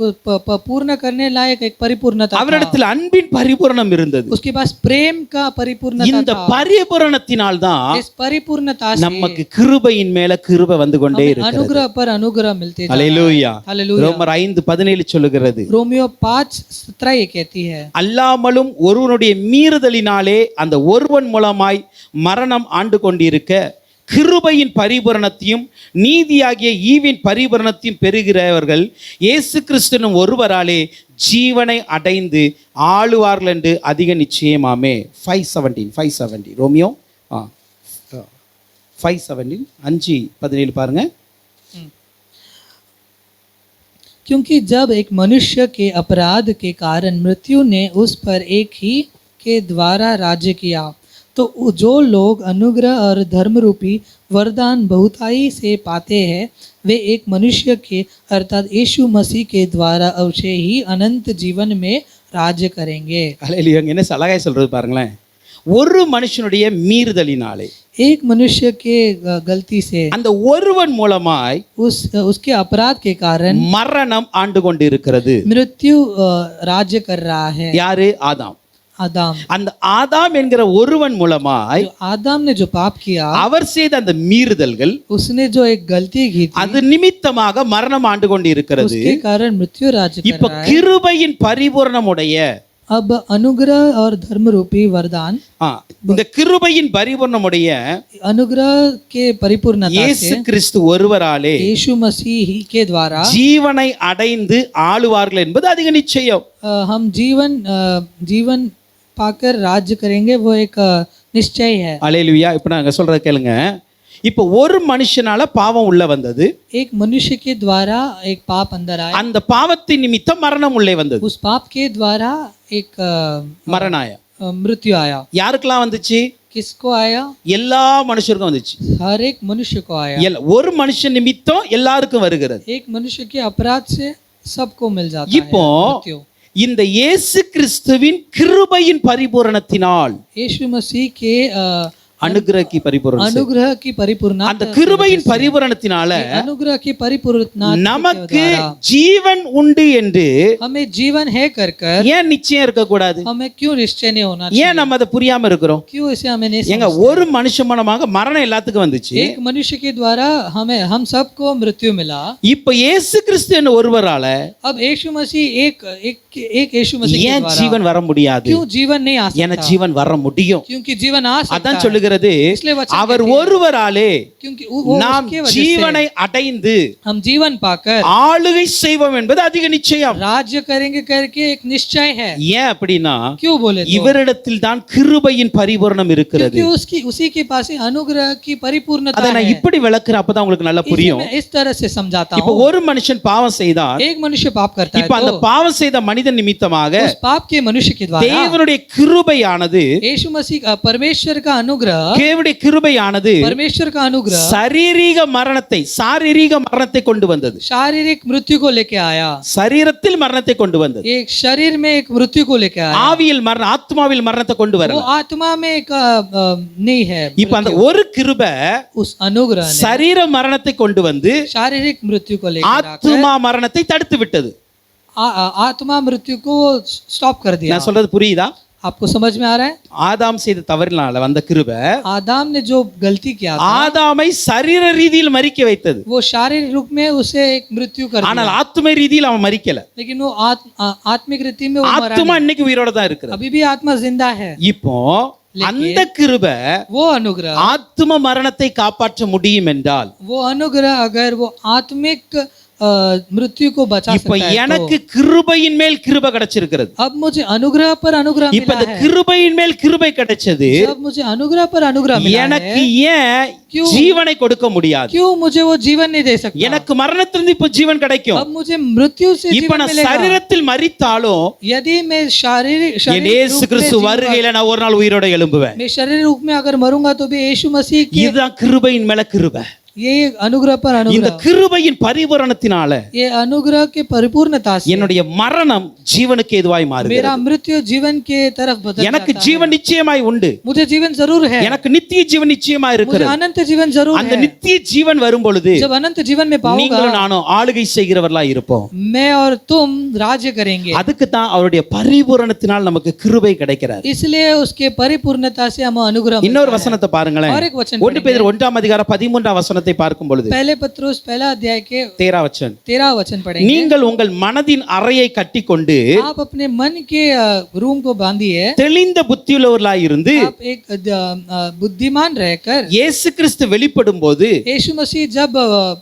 पूर्ण करने लायक एक परिपूर्णता. அவரிடத்தில் அன்பின் பரிபூரணம் இருந்தது. उसके पास प्रेम का परिपूर्णता இந்த था. பரிபூரணத்தினால் தான் इस परिपूर्णता से நமக்கு கிருபையின் மேல கிருபை வந்து கொண்டே இருக்கிறது. अनुग्रह पर अनुग्रह मिलते जा रहा है. ஹalleluya. हालेलुया. ரோமர் 5:17 சொல்லுகிறது, रोमियो 5:17 ये कहती है, அல்லாமலும் ஒருவனுடைய மீறுதலினாலே அந்த ஒருவன் மூலமாய் மரணம் ஆண்டு கொண்டிருக்க கிருபையின் பரிபூரணத்தையும் நீதியாகிய ஈவின் பரிபூரணத்தையும் பெறுகிறவர்கள் இயேசு கிறிஸ்துவின் ஒருவராலே ஜீவனை அடைந்து ஆளுவார்கள் என்று அதிக நிச்சயமாமே. 5:17 ரோமியோ 5:17 5:17 பாருங்க. क्योंकि जब एक मनुष्य के अपराध के कारण मृत्यु ने उस पर एक ही के द्वारा राज्य किया, तो जो लोग अनुग्रह और धर्म रूपी वरदान बहुताई से पाते हैं वे एक मनुष्य के अर्थात यीशु मसीह के द्वारा अवश्य ही अनंत जीवन में राज्य करेंगे. அல்லேலூயா. என்ன அழகாய் சொல்றது பாருங்களேன். ஒரு மனுஷனுடைய மீறுதலினாலே, एक मनुष्य के गलती से, அந்த ஒருவன் மூலமாய் उसके अपराध के कारण மரணம் ஆண்டு கொண்டு இருக்கிறது. मृत्यु राज्य कर रहा है. யாரு? ஆதாம். आदम. அந்த ஆதாம் என்கிற ஒருவன் மூலமாய் आदम ने जो पाप किया, அவர் செய்த அந்த மீறுதல்கள், उसने जो एक गलती की थी, அது நிமித்தமாக மரணம் ஆண்டு கொண்டு இருக்கிறது. उसके कारण मृत्यु राज्य कर இப்ப रहा है. கிருபையின் பரிபூரணமுடைய अब अनुग्रह और धर्म रूपी वरदान, இந்த கிருபையின் பரிபூரணமுடைய अनुग्रह के परिपूर्णता இயேசு से கிறிஸ்து ஒருவராலே यीशु मसीह ही के द्वारा ஜீவனை அடைந்து ஆளுவார்கள் என்பது அதிக நிச்சயம். हम जीवन पाकर राज्य करेंगे, वो एक निश्चय है. அல்லேலூயா. இப்ப நாங்க சொல்றத கேளுங்க. இப்ப ஒரு மனுஷனால பாவம் உள்ள வந்தது. एक मनुष्य के द्वारा एक पाप अंदर आया, அந்த பாவத்தின் நிமித்தம் மரணம் உள்ளே வந்தது. उस पाप के द्वारा एक மரணாய मृत्यु आया. யாருக்கெல்லாம் வந்துச்சு? किसको आया? எல்லா மனுஷருக்கும் வந்துச்சு. हर एक मनुष्य को आया. ஒரு மனுஷன் நிமித்தம் எல்லாருக்கும் வருகிறது. एक मनुष्य के अपराध से सबको मिल जाता है இப்போ मृत्यु. இந்த இயேசு கிறிஸ்துவின் கிருபையின் பரிபூரணத்தினால், यीशु मसीह के அனுகிரகி பரிபூரணம், अनुग्रह की परिपूर्णता, அந்த கிருபையின் பரிபூரணத்தினால अनुग्रह की परिपूर्णता நமக்கு ஜீவன் உண்டு என்று हमें जीवन है कर ஏன் நிச்சயம் இருக்க கூடாது? हमें क्यों निश्चय नहीं होना ஏன் நம்ம அதை புரியாம இருக்கிறோம்? क्यों इसे हमें नहीं எங்க ஒரு மனுஷன் மூலமாக மரணம் எல்லாத்துக்கும் வந்துச்சு. एक मनुष्य के द्वारा हम सबको मृत्यु मिला. இப்ப இயேசு கிறிஸ்து என்ற ஒருவரால अब यीशु मसीह एक यीशु मसीह के ஏன் द्वारा ஜீவன் வர முடியாது? क्यों जीवन नहीं आ என सकता? ஜீவன் வர முடியும். क्योंकि जीवन आ सकता அதான் है. சொல்லுகிறது, इसलिए वचन அவர் कहते हैं, ஒருவராலே क्योंकि वो நாம் उसके वजह ஜீவனை से அடைந்து हम जीवन पाकर ஆளுகை செய்வோம் என்பது அதிக நிச்சயம். राज्य करेंगे करके एक निश्चय है. ஏன் அப்படின்னா क्यों बोले तो? இவரிடத்தில் தான் கிருபையின் பரிபூரணம் இருக்கிறது. क्योंकि उसी के पास ही अनुग्रह की परिपूर्णता அதை நான் है. இப்படி விளக்குறேன், அப்பதான் உங்களுக்கு நல்லா इसे புரியும். मैं इस तरह से समझाता இப்ப हूँ. ஒரு மனுஷன் பாவம் செய்தால், एक मनुष्य पाप करता है இப்ப அந்த तो பாவம் செய்த மனிதன் நிமித்தமாக उस पाप के मनुष्य के द्वारा தேவனுடைய கிருபையானது, यीशु मसीह का परमेश्वर का अनुग्रह, தேவனுடைய கிருபையானது परमेश्वर का अनुग्रह சாரீரிக மரணத்தை கொண்டு வந்தது. शारीरिक मृत्यु को लेके आया. சரீரத்தில் மரணத்தை கொண்டு வந்தது. एक शरीर में एक मृत्यु को लेके आया. ஆவியில் மரணம், ஆத்மாவில் மரணத்தை கொண்டு वो வரல. आत्मा में एक नहीं है. இப்ப அந்த ஒரு கிருபை उस अनुग्रह ने சரீர மரணத்தை கொண்டு வந்து शारीरिक मृत्यु को लेकर ஆத்மா மரணத்தை தடுத்து விட்டது. आत्मा मृत्यु को स्टॉप कर दिया. நான் சொல்றது புரியுதா? आपको समझ में आ रहा है? ஆதாம் செய்த தவறினால வந்த கிருபை आदम ने जो गलती किया था, ஆதாமை சரீர ரீதியில் மரிக்க வைத்தது. वो शारीरिक रूप में उसे एक मृत्यु कर ஆனால் दिया. ஆத்ம ரீதியில் அவன் மரிக்கல. लेकिन वो आत्मिक रीति में वो मरा ஆத்மா नहीं. இன்னைக்கு உயிரோட தான் இருக்கிறது. अभी भी आत्मा जिंदा है. இப்போ அந்த கிருபை वो अनुग्रह, ஆத்ம மரணத்தை காப்பாற்ற முடியும் என்றால், वो अनुग्रह अगर वो आत्मिक मृत्यु को बचा இப்ப सकता है எனக்கு तो கிருபையின் மேல் கிருபை கிடைச்சிருக்கிறது. अब मुझे अनुग्रह पर अनुग्रह இப்ப मिला இந்த है. கிருபையின் மேல் கிருபை கிடைச்சது. जब मुझे अनुग्रह पर अनुग्रह मिला எனக்கு है, ஏன் क्यों? ஜீவனை கொடுக்க முடியாது? क्यों मुझे वो जीवन नहीं दे सकता? எனக்கு மரணத்திலிருந்து இப்ப ஜீவன் கிடைக்கும். अब मुझे मृत्यु से இப்ப जीवन நான் मिलेगा. சரீரத்தில் மரித்தாலும் यदि मैं शारीरिक என் இயேசு கிறிஸ்து வருகையில நான் ஒரு நாள் உயிரோட எழும்புவேன். मैं शारीरिक रूप में अगर मरूंगा तो भी यीशु मसीह की இதுதான் கிருபையின் மேல கிருபை. ये अनुग्रह पर இந்த अनुग्रह, கிருபையின் பரிபூரணத்தினால ये अनुग्रह के परिपूर्णता से என்னுடைய மரணம் ஜீவனுக்கு ஏதுவாய் மாறுகிறது. मेरा मृत्यु जीवन के तरफ बदल எனக்கு जाता है. ஜீவன் நிச்சயமாய் உண்டு. मुझे जीवन जरूर है. எனக்கு நித்திய ஜீவன் நிச்சயமாய் मुझे இருக்கிறது. अनंत जीवन जरूर அந்த है. நித்திய ஜீவன் வரும் பொழுது जब अनंत जीवन में पाऊंगा, நீங்களும் நானும் ஆளுகை செய்கிறவர்களா இருப்போம். मैं और तुम राज्य करेंगे. அதுக்கு தான் அவருடைய பரிபூரணத்தினால் நமக்கு கிருபை கிடைக்கிறது. इसलिए उसके परिपूर्णता से हम अनुग्रह இன்னொரு मिलता है. வசனத்தை பாருங்களேன். और एक वचन 1 பேதுரு 1 அதிகாரம் 13 வசனத்தை வசனத்தை பார்க்கும் பொழுது पहले पत्रोस पहला अध्याय के 13 वचन 13 वचन पढ़ेंगे। நீங்கள் உங்கள் மனதின் அறையை கட்டிக்கொண்டு आप अपने मन के रूम को बांधिए, தெளிந்த புத்தியுள்ளவர்களாய் இருந்து आप एक बुद्धिमान रहकर இயேசு கிறிஸ்து வெளிப்படும் போது यीशु मसीह जब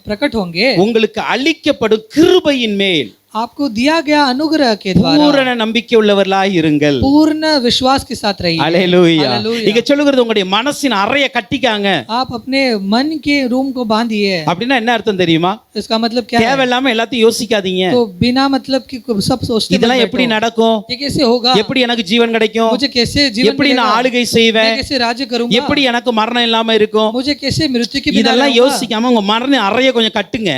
प्रकट होंगे உங்களுக்கு அளிக்கப்படும் கிருபையின் மேல் आपको दिया गया अनुग्रह के द्वारा பூரண நம்பிக்கை உள்ளவர்களாய் இருங்கள். पूर्ण विश्वास के साथ रहिए। அல்லேலூயா. हालेलुया। இங்க சொல்லுகிறது உங்களுடைய மனசின் அறையை கட்டிக்காங்க. आप अपने मन के रूम को बांधिए। அப்படின்னா என்ன அர்த்தம் தெரியுமா? इसका मतलब क्या है? தேவையில்லாம எல்லாத்தையும் யோசிக்காதீங்க. तो बिना मतलब कि सब सोचते இதெல்லாம் எப்படி நடக்கும்? ये कैसे होगा? எப்படி எனக்கு ஜீவன் கிடைக்கும்? मुझे कैसे जीवन எப்படி நான் मिलेगा? ஆளுகை செய்வேன்? मैं कैसे राज्य करूंगा? எப்படி எனக்கு மரணம் இல்லாம இருக்கும்? मुझे कैसे मृत्यु के बिना இதெல்லாம் रहूंगा? யோசிக்காம உங்க மரண அறையை கொஞ்சம் கட்டுங்க.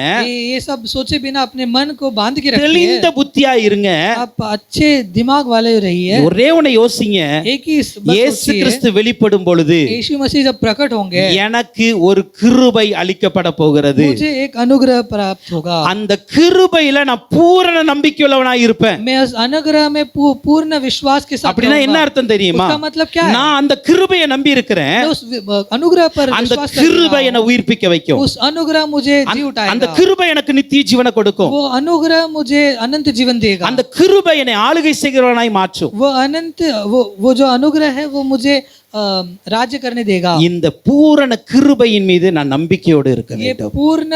ये सब सोचे बिना अपने मन को बांध के रखिए। தெளிந்த புத்தியா இருங்க. आप अच्छे दिमाग वाले रहिए। ஒரே ஒண்ணு யோசிங்க. एक ही இயேசு கிறிஸ்து வெளிப்படும் பொழுது यीशु मसीह जब प्रकट होंगे எனக்கு ஒரு கிருபை அளிக்கப்பட போகிறது. मुझे एक अनुग्रह प्राप्त होगा। அந்த கிருபையில நான் பூரண நம்பிக்கையுள்ளவனாய் இருப்பேன். मैं उस अनुग्रह में पूर्ण विश्वास के साथ அப்படினா என்ன அர்த்தம் தெரியுமா? उसका मतलब क्या है? நான் அந்த கிருபையை நம்பி இருக்கிறேன். मैं उस अनुग्रह पर அந்த विश्वास கிருபை என்னை உயிர்ப்பிக்க வைக்கும். उस अनुग्रह मुझे जी அந்த उठाएगा। கிருபை எனக்கு நித்திய ஜீவனை கொடுக்கும். वो अनुग्रह मुझे अनंत जीवन देगा। அந்த கிருபை என்னை ஆளுகை செய்கிறவனாய் மாற்றும். वो अनंत वो जो अनुग्रह है वो मुझे राज्य करने देगा। இந்த பூரண கிருபையின் மீது நான் நம்பிக்கையோடு இருக்க ये வேண்டும். पूर्ण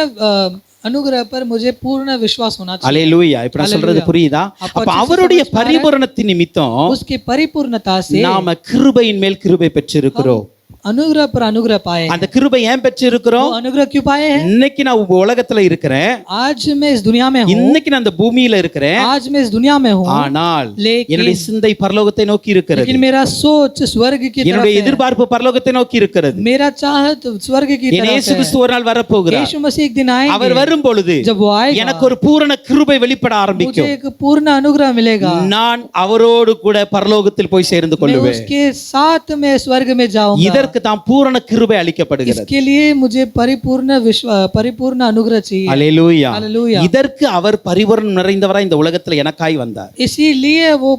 अनुग्रह पर मुझे पूर्ण विश्वास होना चाहिए। அல்லேலூயா. இப்ப நான் சொல்றது புரியுதா? அப்ப அவருடைய பரிபூரணத்தின் நிமித்தம் उसके परिपूर्णता से நாம கிருபையின் மேல் கிருபை பெற்றிருக்கிறோம். अनुग्रह पर अनुग्रह पाए। அந்த கிருபை ஏன் பெற்றிருக்கிறோம்? अनुग्रह क्यों पाए हैं? இன்னைக்கு நான் உலகத்துல இருக்கிறேன். आज मैं इस दुनिया में हूँ। இன்னைக்கு நான் இந்த பூமியில இருக்கிறேன். आज मैं इस दुनिया में हूँ। ஆனால் लेकिन என்னுடைய சிந்தை பரலோகத்தை நோக்கி இருக்கிறது. लेकिन मेरा सोच स्वर्ग की तरफ என்னுடைய है। எதிர்பார்ப்பு பரலோகத்தை நோக்கி இருக்கிறது. मेरा चाहत स्वर्ग की तरफ இயேசு है। கிறிஸ்து ஒரு நாள் வரப்போகிறார். यीशु मसीह एक दिन आएंगे। அவர் வரும் பொழுது जब वो आएगा எனக்கு ஒரு பூரண கிருபை வெளிப்பட मुझे ஆரம்பிக்கும். एक पूर्ण अनुग्रह मिलेगा। நான் அவரோடு கூட பரலோகத்தில் போய் சேர்ந்து मैं கொள்ளுவேன். उसके साथ में स्वर्ग में जाऊंगा। இதற்கு தான் பூரண கிருபை அளிக்கப்படுகிறது. इसके लिए मुझे परिपूर्ण अनुग्रह चाहिए। அல்லேலூயா. हालेलुया। இதற்கு அவர் பரிபூரணம் நிறைந்தவராய் இந்த உலகத்துல எனக்காய் வந்தார். इसीलिए वो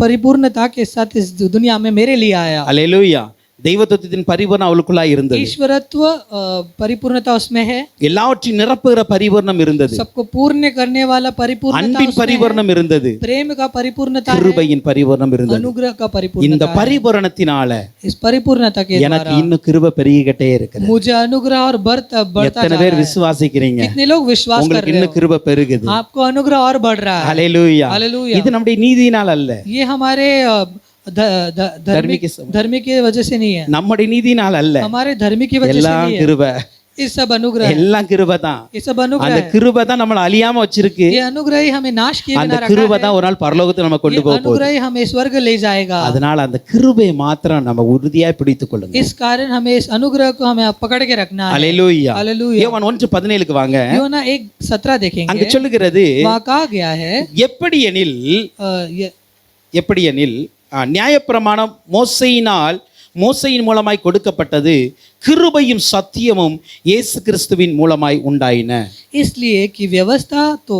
परिपूर्णता के साथ इस दुनिया में मेरे लिए आया। அல்லேலூயா. தெய்வத்துவத்தின் பரிபூரணம் அவளுக்குள்ளாய் இருந்தது. ईश्वरत्व परिपूर्णता उसमें है। எல்லாவற்றையும் நிரப்புகிற பரிபூரணம் இருந்தது. सबको पूर्ण करने वाला परिपूर्णता அன்பின் उसमें है। பரிபூரணம் இருந்தது. प्रेम का परिपूर्णता है। கிருபையின் பரிபூரணம் இருந்தது. अनुग्रह का இந்த परिपूर्णता है। பரிபூரணத்தினால इस परिपूर्णता के எனக்கு द्वारा இன்னும் கிருபை பெருகிக்கிட்டே இருக்குது. मुझे अनुग्रह और बढ़ता எத்தனை जा பேர் रहा है। விசுவாசிக்கிறீங்க? कितने लोग विश्वास कर உங்களுக்கு रहे இன்னும் हो? கிருபை பெருகுது. आपको अनुग्रह और बढ़ रहा है। அல்லேலூயா. हालेलुया। இது நம்முடைய நீதியினால் அல்ல. ये हमारे धर्मी की वजह से नहीं है। நம்முடைய நீதியினால் அல்ல. हमारे धर्मी की वजह से எல்லாம் नहीं है। கிருபை. ये सब अनुग्रह है। எல்லாம் கிருபை தான். ये सब अनुग्रह அந்த है। கிருபை தான் நம்மள அழியாம வச்சிருக்கு. ये अनुग्रह ही हमें नाश किए அந்த बिना रखा கிருபை है। தான் ஒரு நாள் பரலோகத்துக்கு நம்ம கொண்டு ये போக போகுது. अनुग्रह ही हमें स्वर्ग ले जाएगा। அதனால அந்த கிருபையை மாத்திரம் நம்ம உறுதியாய் பிடித்துக் கொள்ளுங்க. इस कारण हमें इस अनुग्रह को हमें पकड़ के रखना है। அல்லேலூயா. हालेलुया। யோவான் 1:17க்கு வாங்க. योना 1:17 அங்க देखेंगे। சொல்லுகிறது वहाँ कहा गया है எப்படி எனில் நியாயப்பிரமாணம் மோசையின் மூலமாய் கொடுக்கப்பட்டது, கிருபையும் சத்தியமும் இயேசு கிறிஸ்துவின் மூலமாய் உண்டாயின. इसलिए कि व्यवस्था तो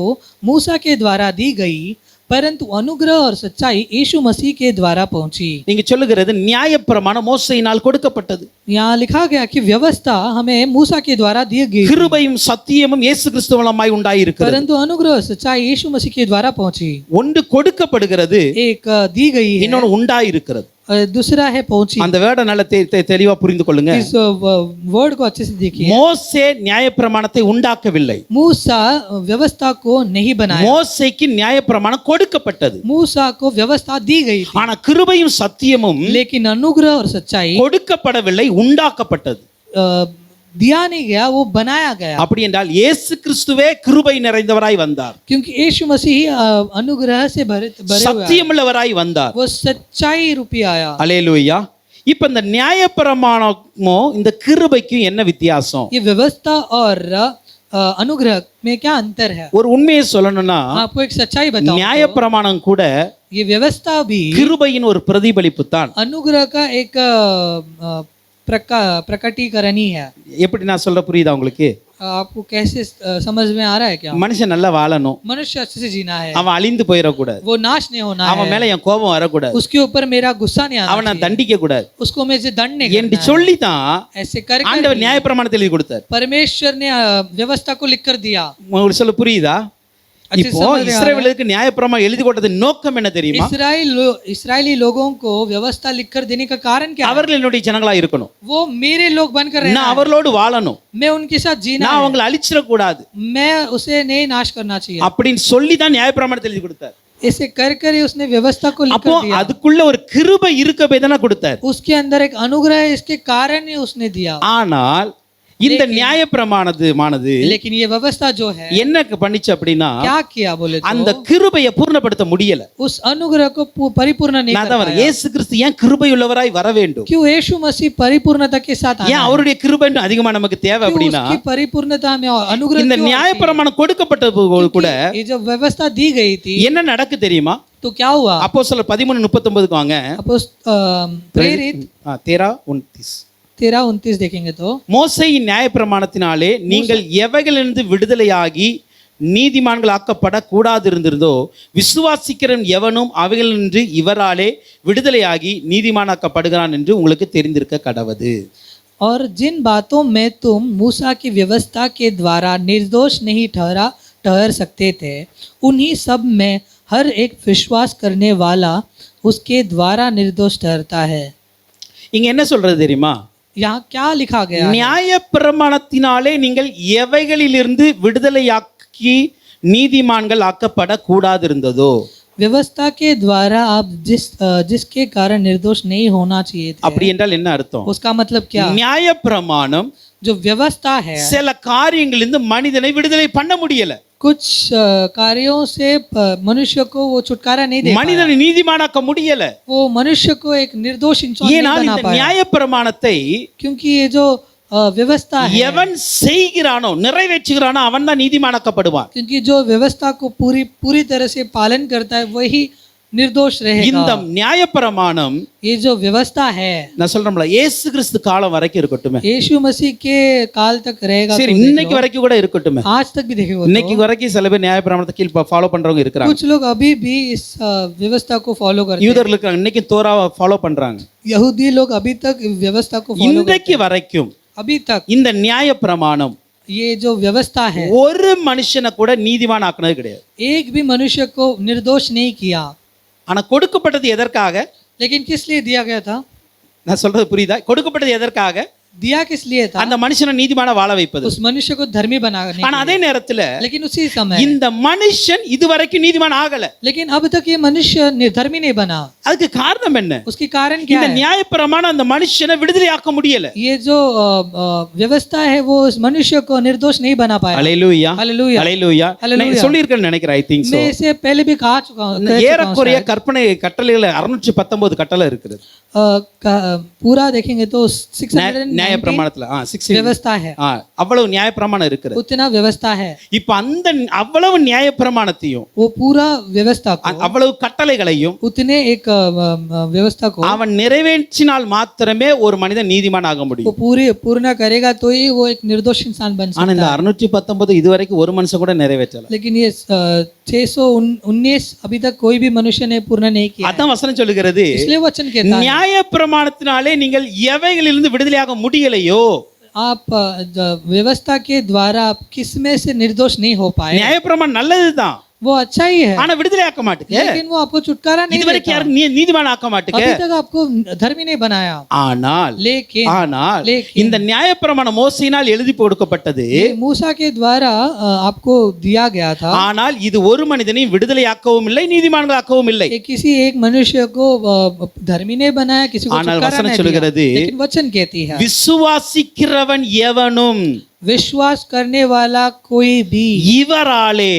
मूसा के द्वारा दी गई, परंतु अनुग्रह और सच्चाई यीशु मसीह के द्वारा पहुंची। நீங்க சொல்லுகிறது நியாயப்பிரமாணம் மோசையினால் கொடுக்கப்பட்டது. यहाँ लिखा गया कि व्यवस्था हमें मूसा के द्वारा दी गई, கிருபையும் சத்தியமும் இயேசு கிறிஸ்து மூலமாய் உண்டாயிருக்கிறது. परंतु अनुग्रह सच्चाई यीशु मसीह के द्वारा पहुंची। ஒன்று கொடுக்கப்படுகிறது, एक दी गई है, இன்னொன்று உண்டாயிருக்கிறது. दूसरा है पहुंची। அந்த வேர்டை நல்ல தெளிவா புரிந்து கொள்ளுங்க. इस वर्ड को अच्छे से देखिए। மோசே நியாயப்பிரமாணத்தை உண்டாக்கவில்லை. मूसा व्यवस्था को नहीं बनाया, மோசேக்கு நியாயப்பிரமாணம் கொடுக்கப்பட்டது. मूसा को व्यवस्था दी गई थी, ஆனா கிருபையும் சத்தியமும் लेकिन अनुग्रह और सच्चाई கொடுக்கப்படவில்லை, உண்டாக்கப்பட்டது. दिया नहीं गया, वो बनाया गया। அப்படி என்றால் இயேசு கிறிஸ்துவே கிருபை நிறைந்தவராய் வந்தார். क्योंकि यीशु मसीह अनुग्रह से भरे हुए சத்தியமுள்ளவராய் வந்தார். वो सच्चाई रूपी आया। அல்லேலூயா. இப்ப இந்த நியாயப்பிரமாணமோ இந்த கிருபைக்கும் என்ன வித்தியாசம்? ये व्यवस्था और अनुग्रह में क्या अंतर है? ஒரு உண்மையை சொல்லணும்னா आपको एक सच्चाई बताऊं, நியாயப்பிரமாணம் கூட ये व्यवस्था भी கிருபையின் ஒரு பிரதிபலிப்பு தான். अनुग्रह का एक प्रकटीकरण ही है। எப்படி நான் சொல்ற புரியுதா உங்களுக்கு? आपको कैसे समझ में आ रहा है क्या? மனுஷன் நல்லா வாழணும், मनुष्य अच्छे से जीना है, அவன் அழிந்து போயிடக்கூடாது, वो नाश नहीं होना அவன் है, மேல என் கோபம் வரக்கூடாது, उसके ऊपर मेरा गुस्सा नहीं आना அவன் நான் चाहिए, தண்டிக்க கூடாது उसको मैं दंड नहीं என்று करना है। சொல்லி தான் ऐसे कर ஆண்டவர் நியாயப்பிரமாணத்தை எழுதி கொடுத்தார். परमेश्वर ने व्यवस्था को लिख कर दिया। உங்களுக்கு சொல்ல புரியுதா? अच्छे இப்போ समझ में आ रहा है? இஸ்ரவேலுக்கு நியாயப்பிரமாணம் எழுதி கொடுத்தது நோக்கம் என்ன தெரியுமா? इसराइली लोगों को व्यवस्था लिखकर देने का कारण क्या है? அவர்கள் என்னுடைய ஜனங்களா இருக்கணும், वो मेरे लोग बनकर रहना நான் है, அவர்களோடு வாழணும், मैं उनके साथ जीना நான் है, அவங்களை அழிச்சிடக்கூடாது मैं उसे नहीं नाश करना चाहिए। அப்படின்னு சொல்லி தான் நியாயப்பிரமாணத்தை எழுதி கொடுத்தார். ऐसे कर उसने व्यवस्था को लिख அப்போ कर दिया। அதுக்குள்ள ஒரு கிருபை இருக்கவே தானே கொடுத்தார். उसके अंदर एक अनुग्रह है, इसके कारण ही उसने दिया। ஆனால் இந்த நியாயப்பிரமாணமானது लेकिन ये व्यवस्था जो है என்ன பண்ணிச்சு அப்படின்னா क्या किया बोले அந்த तो கிருபையை பூர்ணப்படுத்த முடியல. उस अनुग्रह को परिपूर्ण नहीं நான் कर தான் पाया। இயேசு கிறிஸ்து ஏன் கிருபையுள்ளவராய் வர வேண்டும், क्यों यीशु मसीह परिपूर्णता के साथ आया? ஏன் அவருடைய கிருபை இன்னும் அதிகமா நமக்கு தேவை क्यों அப்படின்னா उसकी परिपूर्णता में अनुग्रह இந்த क्यों? நியாயப்பிரமாணம் கொடுக்கப்பட்டது கூட क्योंकि ये जो व्यवस्था दी गई थी என்ன நடக்கு தெரியுமா? तो क्या हुआ? அப்போஸ்தலர் 13:39 வாங்க. प्रेरित 13:29 13:29 देखेंगे तो மோசேயின் நியாயப்பிரமாணத்தினாலே நீங்கள் எவைகளிலிருந்து விடுதலையாகி நீதிமான்கள் ஆக்கப்பட கூடாது இருந்திருந்தோ விசுவாசிக்கிறவன் எவனும் அவைகளினின்று இவராலே விடுதலையாகி நீதிமானாக்கப்படுகிறான் என்று உங்களுக்கு தெரிந்திருக்க கடவது. और जिन बातों में तुम मूसा की व्यवस्था के द्वारा निर्दोष नहीं ठहर सकते थे, उन्हीं सब में हर एक विश्वास करने वाला उसके द्वारा निर्दोष ठहरता है। இங்க என்ன சொல்றது தெரியுமா? यहाँ क्या लिखा गया? நியாயப்பிரமாணத்தினாலே நீங்கள் எவைகளிலிருந்து விடுதலையாக்கி நீதிமான்கள் ஆக்கப்பட கூடாது இருந்ததோ, व्यवस्था के द्वारा आप जिसके कारण निर्दोष नहीं होना चाहिए थे, அப்படி என்றால் என்ன அர்த்தம்? उसका मतलब क्या? நியாயப்பிரமாணம் जो व्यवस्था है சில காரியங்களிலிருந்து மனிதனை விடுதலை பண்ண முடியல, कुछ कार्यों से मनुष्य को वो छुटकारा नहीं दे पाया। மனிதனை நீதிமானாக்க முடியல. वो मनुष्य को एक निर्दोष इंसान नहीं ஏனால் बना இந்த पाया, நியாயப்பிரமாணத்தை क्योंकि ये जो व्यवस्था है, எவன் செய்கிறானோ நிறைவேற்றுகிறானோ அவன் தான் நீதிமானாக்கப்படுவான். क्योंकि जो व्यवस्था को पूरी तरह से पालन करता है वही निर्दोष இந்த रहेगा। நியாயப்பிரமாணம் ये जो व्यवस्था है நான் சொல்றேன்ல இயேசு கிறிஸ்து காலம் வரைக்கும் இருக்கட்டுமே, यीशु मसीह के काल तक रहेगा। சரி तो देख இன்னைக்கு लो, வரைக்கும் கூட இருக்கட்டுமே. आज तक भी देखेगा இன்னைக்கு வரைக்கும் சில பேர் நியாயப்பிரமாணத்தை கீழ் ஃபாலோ பண்றவங்க இருக்கிறாங்க, कुछ लोग अभी भी इस व्यवस्था को फॉलो करते हैं। யூதர்கள் இருக்காங்க, இன்னைக்கு தோராவை ஃபாலோ பண்றாங்க. यहूदी लोग अभी तक व्यवस्था को फॉलो करते இன்றைக்கு வரைக்கும் हैं। अभी तक இந்த நியாயப்பிரமாணம் ये जो व्यवस्था है ஒரு மனுஷனை கூட நீதிமான் ஆக்குனது கிடையாது. एक भी मनुष्य को निर्दोष नहीं किया। ஆனா கொடுக்கப்பட்டது எதற்காக? लेकिन किस लिए दिया गया था? நான் சொல்றது புரியுதா? கொடுக்கப்பட்டது எதற்காக? दिया किस लिए था? அந்த மனுஷனை நீதிமான வாழ வைப்பது. उस मनुष्य को धर्मी बनाने ஆனா அதே நேரத்துல लेकिन उसी समय இந்த மனுஷன் இதுவரைக்கும் நீதிமான் ஆகல. लेकिन अब तक ये मनुष्य धर्मी नहीं बना। அதுக்கு காரணம் என்ன? उसकी कारण क्या இந்த है? நியாயப்பிரமாணம் அந்த மனுஷனை விடுதலையாக்க முடியல. ये जो व्यवस्था है वो उस मनुष्य को निर्दोष नहीं बना पाया। ஹல்லேலூயா हालेलुया। ஹல்லேலூயா. நான் சொல்லியிருக்கேன்னு நினைக்கிறேன். I think so. मैं इसे पहले भी कह चुका हूं। ஏறக்குறைய கற்பனை கட்டளைகள் 619 கட்டளை இருக்குது पूरा देखेंगे तो 619 நியாயப்பிரமாணத்துல. 60 व्यवस्था है, அவ்வளவு நியாயப்பிரமாணம் இருக்குது. उतना व्यवस्था है। இப்ப அந்த அவ்வளவு நியாயப்பிரமாணத்தையும் वो पूरा व्यवस्था को அவ்வளவு கட்டளைகளையும் उतने एक व्यवस्था को அவன் நிறைவேற்றினால் மாத்திரமே ஒரு மனிதன் நீதிமான் ஆக वो முடியும். पूर्ण करेगा तो ही वो एक निर्दोष इंसान बन ஆனா सकता இந்த है। 619 இதுவரைக்கும் ஒரு மனுஷன் கூட நிறைவேற்றல. लेकिन ये 619 अभी तक कोई भी मनुष्य ने पूर्ण नहीं किया है। அதான் வசனம் சொல்லுகிறது, इसलिए वचन कहता है நியாயப்பிரமாணத்தினாலே நீங்கள் எவைகளிலிருந்து விடுதலையாக முடியலையோ, आप व्यवस्था के द्वारा आप किस में से निर्दोष नहीं हो पाए। நியாயப்பிரமாணம் நல்லதுதான், वो अच्छा ही है, ஆனா விடுதலையாக்க மாட்டுக்கு. लेकिन वो आपको छुटकारा नहीं இதுவரைக்கும் देता। யாரும் நீதிமான் ஆக்க மாட்டுக்கு. अभी तक आपको धर्मी नहीं बनाया। ஆனால் लेकिन இந்த நியாயப்பிரமாணம் மோசேயினால் எழுதி கொடுக்கப்பட்டது. ये मूसा के द्वारा आपको दिया गया था। ஆனால் இது ஒரு மனிதனையும் விடுதலையாக்கவும் இல்லை, நீதிமான்களாக்கவும் இல்லை. ये किसी एक मनुष्य को धर्मी नहीं बनाया, किसी को ஆனால் छुटकारा वचन नहीं சொல்கிறது, दिया। लेकिन वचन कहती है விசுவாசிக்கிறவன் எவனும் विश्वास करने वाला कोई भी இவராலே,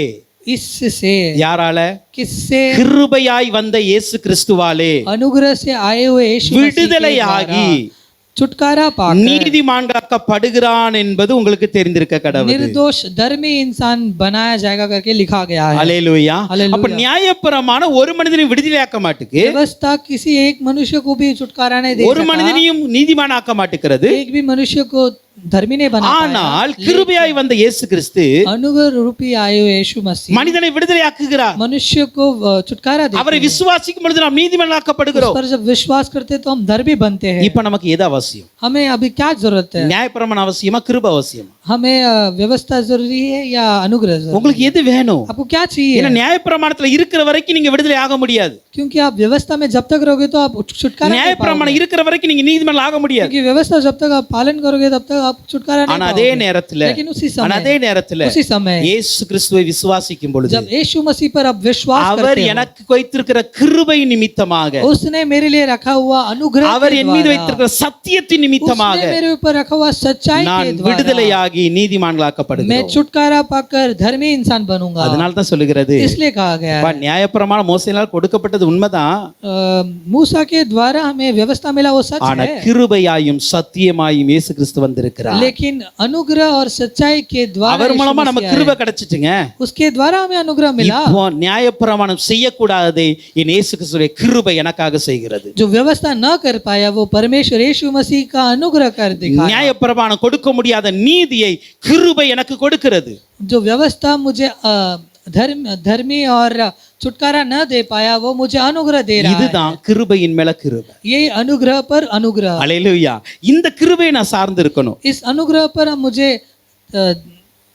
इससे, யாரால? किससे? கிருபையாய் வந்த இயேசு கிறிஸ்துவாலே अनुग्रह से आए हुए यीशु मसीह के விடுதலையாகி द्वारा छुटकारा पाकर நீதிமான்களாக்கப்படுகிறான் என்பது உங்களுக்கு தெரிந்திருக்க கடவுள். निर्दोष धर्मी इंसान बनाया जाएगा करके लिखा गया है। அல்லேலூயா. हालेलुया। அப்ப நியாயப்பிரமாணம் ஒரு மனிதனை விடுதலையாக்க மாட்டுக்கு, व्यवस्था किसी एक मनुष्य को भी छुटकारा नहीं दे ஒரு सकता, மனிதனையும் நீதிமானாக்க மாட்டுகிறது. एक भी मनुष्य को धर्मी नहीं बना पाया, ஆனால் கிருபையாய் வந்த இயேசு கிறிஸ்து अनुग्रह रूपी आए हुए यीशु मसीह மனிதனை விடுதலையாக்குகிறார். मनुष्य को छुटकारा देते அவரை हैं। விசுவாசிக்கும் பொழுது நாம் நீதிமான்களாக்கப்படுகிறோம். उस पर जब विश्वास करते हैं तो हम धर्मी बनते हैं। இப்ப நமக்கு எது அவசியம்? हमें अभी क्या जरूरत है? நியாயப்பிரமாணம் அவசியமா, கிருபை அவசியமா? हमें व्यवस्था जरूरी है या अनुग्रह जरूरी? உங்களுக்கு எது வேணும்? आपको क्या चाहिए? ஏன்னா நியாயப்பிரமாணத்துல இருக்கிற வரைக்கும் நீங்க விடுதலை ஆக முடியாது. क्योंकि आप व्यवस्था में जब तक रहोगे तो आप छुटकारा नहीं पाओगे। நியாயப்பிரமாணம் இருக்கிற வரைக்கும் நீங்க நீதிமான் ஆக முடியாது. क्योंकि व्यवस्था जब तक आप पालन करोगे तब तक आप छुटकारा नहीं ஆனா அதே पाओगे। நேரத்துல लेकिन उसी உसी समय இயேசு கிறிஸ்துவை விசுவாசிக்கும் பொழுது जब यीशु मसीह पर आप विश्वास அவர் करते हो, எனக்கு வைத்திருக்கிற கிருபை நிமித்தமாக, उसने मेरे लिए रखा हुआ अनुग्रह அவர் के என் மீது द्वारा, வைத்திருக்கிற சத்தியத்தின் நிமித்தமாக उसने मेरे ऊपर रखा हुआ सच्चाई நான் के द्वारा விடுதலையாகி मैं நீதிமான்களாக்கப்படுகிறேன். छुटकारा पाकर धर्मी इंसान बनूंगा। அதனால தான் சொல்லுகிறது, इसलिए कहा गया है, நியாயப்பிரமாணம் மோசேயினால் கொடுக்கப்பட்டது உண்மைதான், मूसा के द्वारा हमें व्यवस्था मिला वो सच ஆனா है, கிருபையாயும் சத்தியமாயும் இயேசு கிறிஸ்து வந்திருக்கிறார். लेकिन अनुग्रह और सच्चाई के द्वारा அவர் यीशु மூலமா मसीह நமக்கு आए। கிருபை கிடைச்சிட்டுங்க. उसके द्वारा हमें अनुग्रह मिला। இப்போ நியாயப்பிரமாணம் செய்யக்கூடாதே என் இயேசு கிறிஸ்துவின் கிருபை எனக்காக செய்கிறது. जो व्यवस्था न कर पाया वो परमेश्वर यीशु मसीह का अनुग्रह कर दिखाया। நியாயப்பிரமாணம் கொடுக்க முடியாத நீதியை கிருபை எனக்கு கொடுக்கிறது. जो व्यवस्था मुझे धर्मी और छुटकारा न दे पाया वो मुझे अनुग्रह दे रहा है। இதுதான் கிருபையின் மேல கிருபை. ये अनुग्रह पर अनुग्रह। அல்லேலூயா. இந்த கிருபையை நான் சார்ந்து இருக்கணும். इस अनुग्रह पर मुझे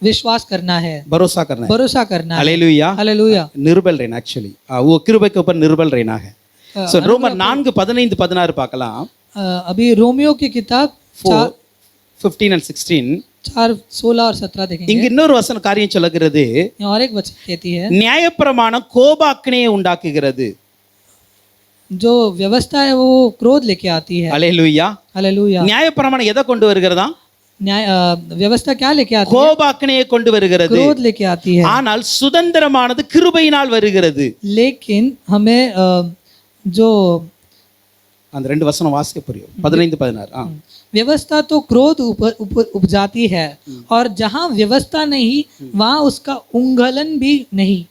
विश्वास करना है, भरोसा करना है. भरोसा करना है। हालेलुया. हालेलुया। निर्बल रहना एक्चुअली वो कृपा के ऊपर निर्बल रहना है. सो रोमर 4:15-16 பார்க்கலாம். अभी रोमियो की किताब 15 and 16 4:16 और 17 देखेंगे। இங்க இன்னொரு வசன காரியம் சொல்லுகிறது, यहाँ और एक वचन कहती है, நியாயப்பிரமாணம் கோபாக்கினையை உண்டாக்குகிறது. जो व्यवस्था है वो क्रोध लेके आती है। அல்லேலூயா. हालेलुया। நியாயப்பிரமாணம் எதை கொண்டு வருகிறதா? न्याय व्यवस्था क्या लेके आती है? கோபாக்கினையை கொண்டு வருகிறது. क्रोध लेके आती है। ஆனால் சுதந்திரமானது கிருபையினால் வருகிறது. लेकिन हमें जो அந்த ரெண்டு வசனம் வாசிக்க புரியும். 15-16 व्यवस्था तो क्रोध ऊपर उपजाती है और जहाँ व्यवस्था नहीं वहाँ उसका उंगलन भी नहीं।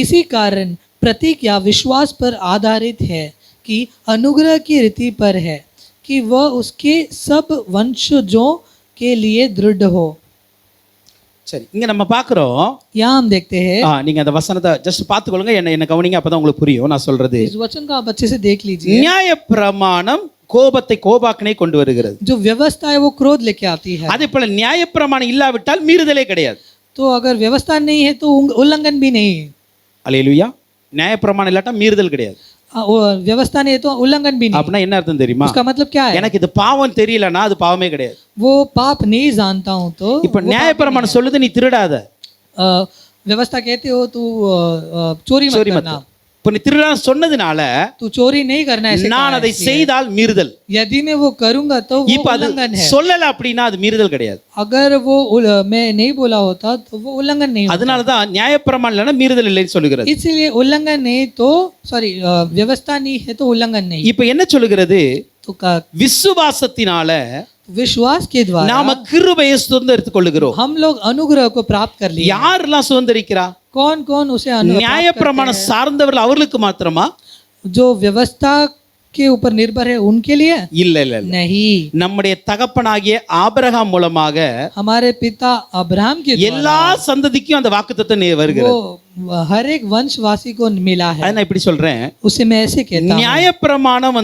इसी कारण प्रतीक या विश्वास पर आधारित है कि अनुग्रह की रीति पर है कि वह उसके सब वंशजों के लिए दृढ़ हो। சரி, இங்க நம்ம பார்க்கிறோம், यहाँ हम देखते हैं, நீங்க அந்த வசனத்தை ஜஸ்ட் பார்த்துக்கொள்ளுங்க, என்ன கவனிங்க, அப்பதான் உங்களுக்கு புரியும் நான் சொல்றது. इस वचन को आप अच्छे से देख लीजिए। நியாயப்பிரமாணம் கோபாக்கினை கொண்டு வருகிறது. जो व्यवस्था है वो क्रोध लेके आती है। அதே போல நியாயப்பிரமாணம் இல்லாவிட்டால் மீறுதலே கிடையாது. तो अगर व्यवस्था नहीं है तो उल्लंघन भी नहीं है। அல்லேலூயா. நியாயப்பிரமாணம் இல்லாட்டா மீறுதல் கிடையாது. व्यवस्था नहीं है तो उल्लंघन भी नहीं। அப்படின்னா என்ன அர்த்தம் தெரியுமா? उसका मतलब क्या है? எனக்கு இது பாவம் தெரியலனா அது பாவமே கிடையாது. वो पाप नहीं जानता हूं तो இப்ப நியாயப்பிரமாணம் சொல்லுது நீ திருடாத, व्यवस्था कहते हो तू चोरी मत करना, இப்ப நீ திருடாத சொன்னதுனால तू चोरी नहीं करना है, நான் அதை செய்தால் மீறுதல். यदि मैं वो करूंगा तो वो இப்ப அது उल्लंघन है। சொல்லல அப்படின்னா அது மீறுதல் கிடையாது. अगर वो मैं नहीं बोला होता तो वो उल्लंघन नहीं होता। அதனால தான் நியாயப்பிரமாணம் இல்லைன்னா மீறுதல் இல்லைன்னு சொல்லுகிறது. इसलिए उल्लंघन नहीं तो व्यवस्था नहीं है तो उल्लंघन नहीं। இப்ப என்ன சொல்லுகிறது? तो விசுவாசத்தினால विश्वास के द्वारा நாம கிருபையை சுதந்தரித்துக் கொள்ளுகிறோம். हम लोग अनुग्रह को प्राप्त कर लिए। யாரெல்லாம் சுதந்தரிக்கிறா? कौन कौन उसे अनुग्रह நியாயப்பிரமாணம் சார்ந்தவர்கள் அவர்களுக்கு மாத்திரமா? जो व्यवस्था के ऊपर निर्भर है उनके लिए? இல்ல இல்ல नहीं, நம்முடைய தகப்பனாகிய ஆபிரகாம் மூலமாக हमारे पिता अब्राहम के எல்லா சந்ததிக்கும் அந்த வாக்குத்தத்தம் வருகிறது. वो हर एक वंशवासी को मिला है। நான் இப்படி சொல்றேன், उसे मैं ऐसे कहता हूं, நியாயப்பிரமாணம்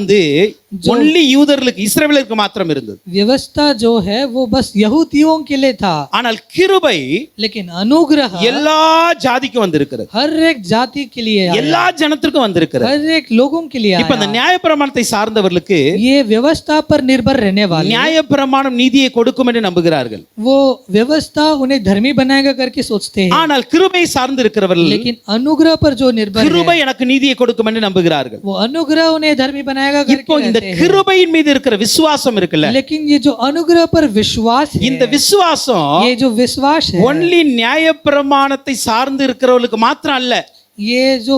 ஒன்லி யூதர்களுக்கு இஸ்ரவேலருக்கு மாத்திரம் இருந்தது. व्यवस्था जो है वो बस यहूदियों के लिए था, ஆனால் கிருபை लेकिन अनुग्रह எல்லா ஜாதிக்கும் வந்திருக்கிறது, हर एक जाति के लिए, எல்லா ஜனத்திற்கும் வந்திருக்கிறது. हर एक लोगों के लिए இப்ப அந்த நியாயப்பிரமாணத்தை சார்ந்தவர்களுக்கு ये व्यवस्था पर निर्भर रहने वाले நியாயப்பிரமாணம் நீதியை கொடுக்கும் என்று நம்புகிறார்கள். वो व्यवस्था उन्हें धर्मी बनाएगा करके सोचते हैं, ஆனால் கிருபை சார்ந்து இருக்கிறவர்கள் लेकिन अनुग्रह पर जो निर्भर கிருபை எனக்கு நீதியை கொடுக்கும் என்று நம்புகிறார்கள். वो अनुग्रह उन्हें धर्मी बनाएगा இப்போ करके இந்த கிருபையின் மீது இருக்கிற விசுவாசம் இருக்குல்ல, लेकिन ये जो अनुग्रह पर विश्वास है, இந்த விசுவாசம் ये जो विश्वास है ஒன்லி நியாயப்பிரமாணத்தை சார்ந்து இருக்கிறவர்களுக்கு மாத்திரம் அல்ல, ये जो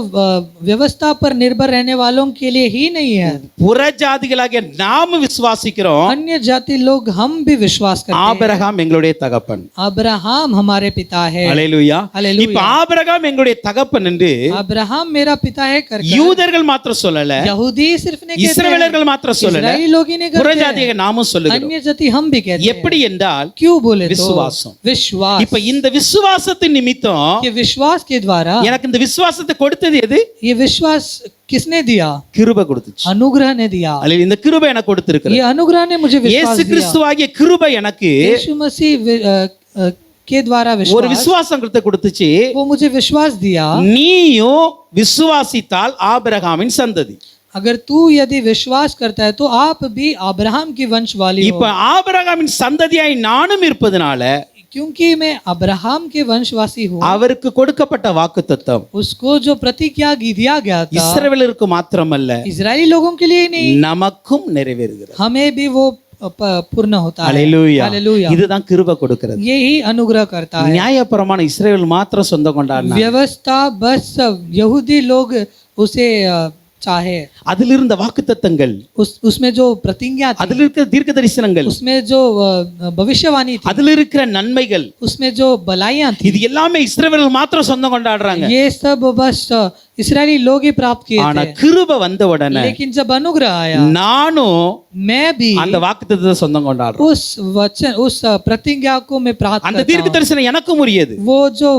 व्यवस्था पर निर्भर रहने वालों के लिए ही नहीं है, புற ஜாதிகளாகிய நாம விசுவாசிக்கிறோம் अन्य जाति लोग हम भी विश्वास करते हैं। ஆபிரகாம் எங்களுடைய தகப்பன். अब्राहम हमारे पिता है। அல்லேலூயா. हालेलुया। இப்ப ஆபிரகாம் எங்களுடைய தகப்பன் என்று अब्राहम मेरा पिता है करके யூதர்கள் மாத்திரம் சொல்லல, यहूदी सिर्फ ने कहते हैं, இஸ்ரவேலர்கள் மாத்திரம் சொல்லல, इस्राएली लोग ही नहीं புற कहते हैं, ஜாதிக நாமும் சொல்லுகிறோம். अन्य जाति हम भी कहते हैं। எப்படி என்றால் क्यों बोले तो விசுவாசம். विश्वास। இப்ப இந்த விசுவாசத்தின் நிமித்தம் ये विश्वास के द्वारा, எனக்கு இந்த விசுவாசத்தை கொடுத்தது எது? ये विश्वास किसने दिया? கிருபை கொடுத்துச்சு. अनुग्रह ने दिया। அல்லேலூயா. இந்த கிருபை எனக்கு கொடுத்திருக்கிறது. ये अनुग्रह ने मुझे विश्वास இயேசு दिया। கிறிஸ்துவாகிய கிருபை எனக்கு यीशु मसीह के द्वारा ஒரு विश्वास, விசுவாசம் கொடுத்துச்சு. वो मुझे विश्वास दिया। நீயும் விசுவாசித்தால் ஆபிரகாமின் சந்ததி. अगर तू यदि विश्वास करता है तो आप भी अब्राहम की वंशवाली இப்ப हो। ஆபிரகாமின் சந்ததியாய் நானும் இருப்பதனால क्योंकि मैं अब्राहम के वंशवासी हूँ, அவருக்கு கொடுக்கப்பட்ட வாக்குத்தத்தம் उसको जो प्रतिज्ञा दिया गया था இஸ்ரவேலருக்கு மாத்திரமல்ல इजरायली लोगों के लिए नहीं, நமக்கும் நிறைவேறுகிறது. हमें भी वो पूर्ण होता है। அல்லேலூயா. हालेलुया। இதுதான் கிருபை கொடுக்கிறது. यही अनुग्रह करता है। நியாயப்பிரமாணம் இஸ்ரவேல் மாத்திரம் சொந்தம் கொண்டாடினாங்க. व्यवस्था बस यहूदी लोग उसे चाहे, அதில் இருந்த வாக்குத்தத்தங்கள், उसमें जो प्रतिज्ञा थी, அதில் இருக்கிற தீர்க்க தரிசனங்கள், उसमें जो भविष्यवाणी थी, அதில் இருக்கிற நன்மைகள், उसमें जो भलाइयां थी, இது எல்லாமே இஸ்ரவேல் மாத்திரம் சொந்தம் கொண்டாடுறாங்க. ये सब बस इसराइली लोग ही प्राप्त किए ஆனா थे। கிருபை வந்த உடனே लेकिन जब अनुग्रह आया, நானும் मैं भी அந்த வாக்குத்தத்தத்தை சொந்தம் கொண்டாடுறேன். उस वचन, उस प्रतिज्ञा को मैं प्राप्त அந்த करता தீர்க்க हूं। தரிசனம் எனக்கும் உரியது. वो जो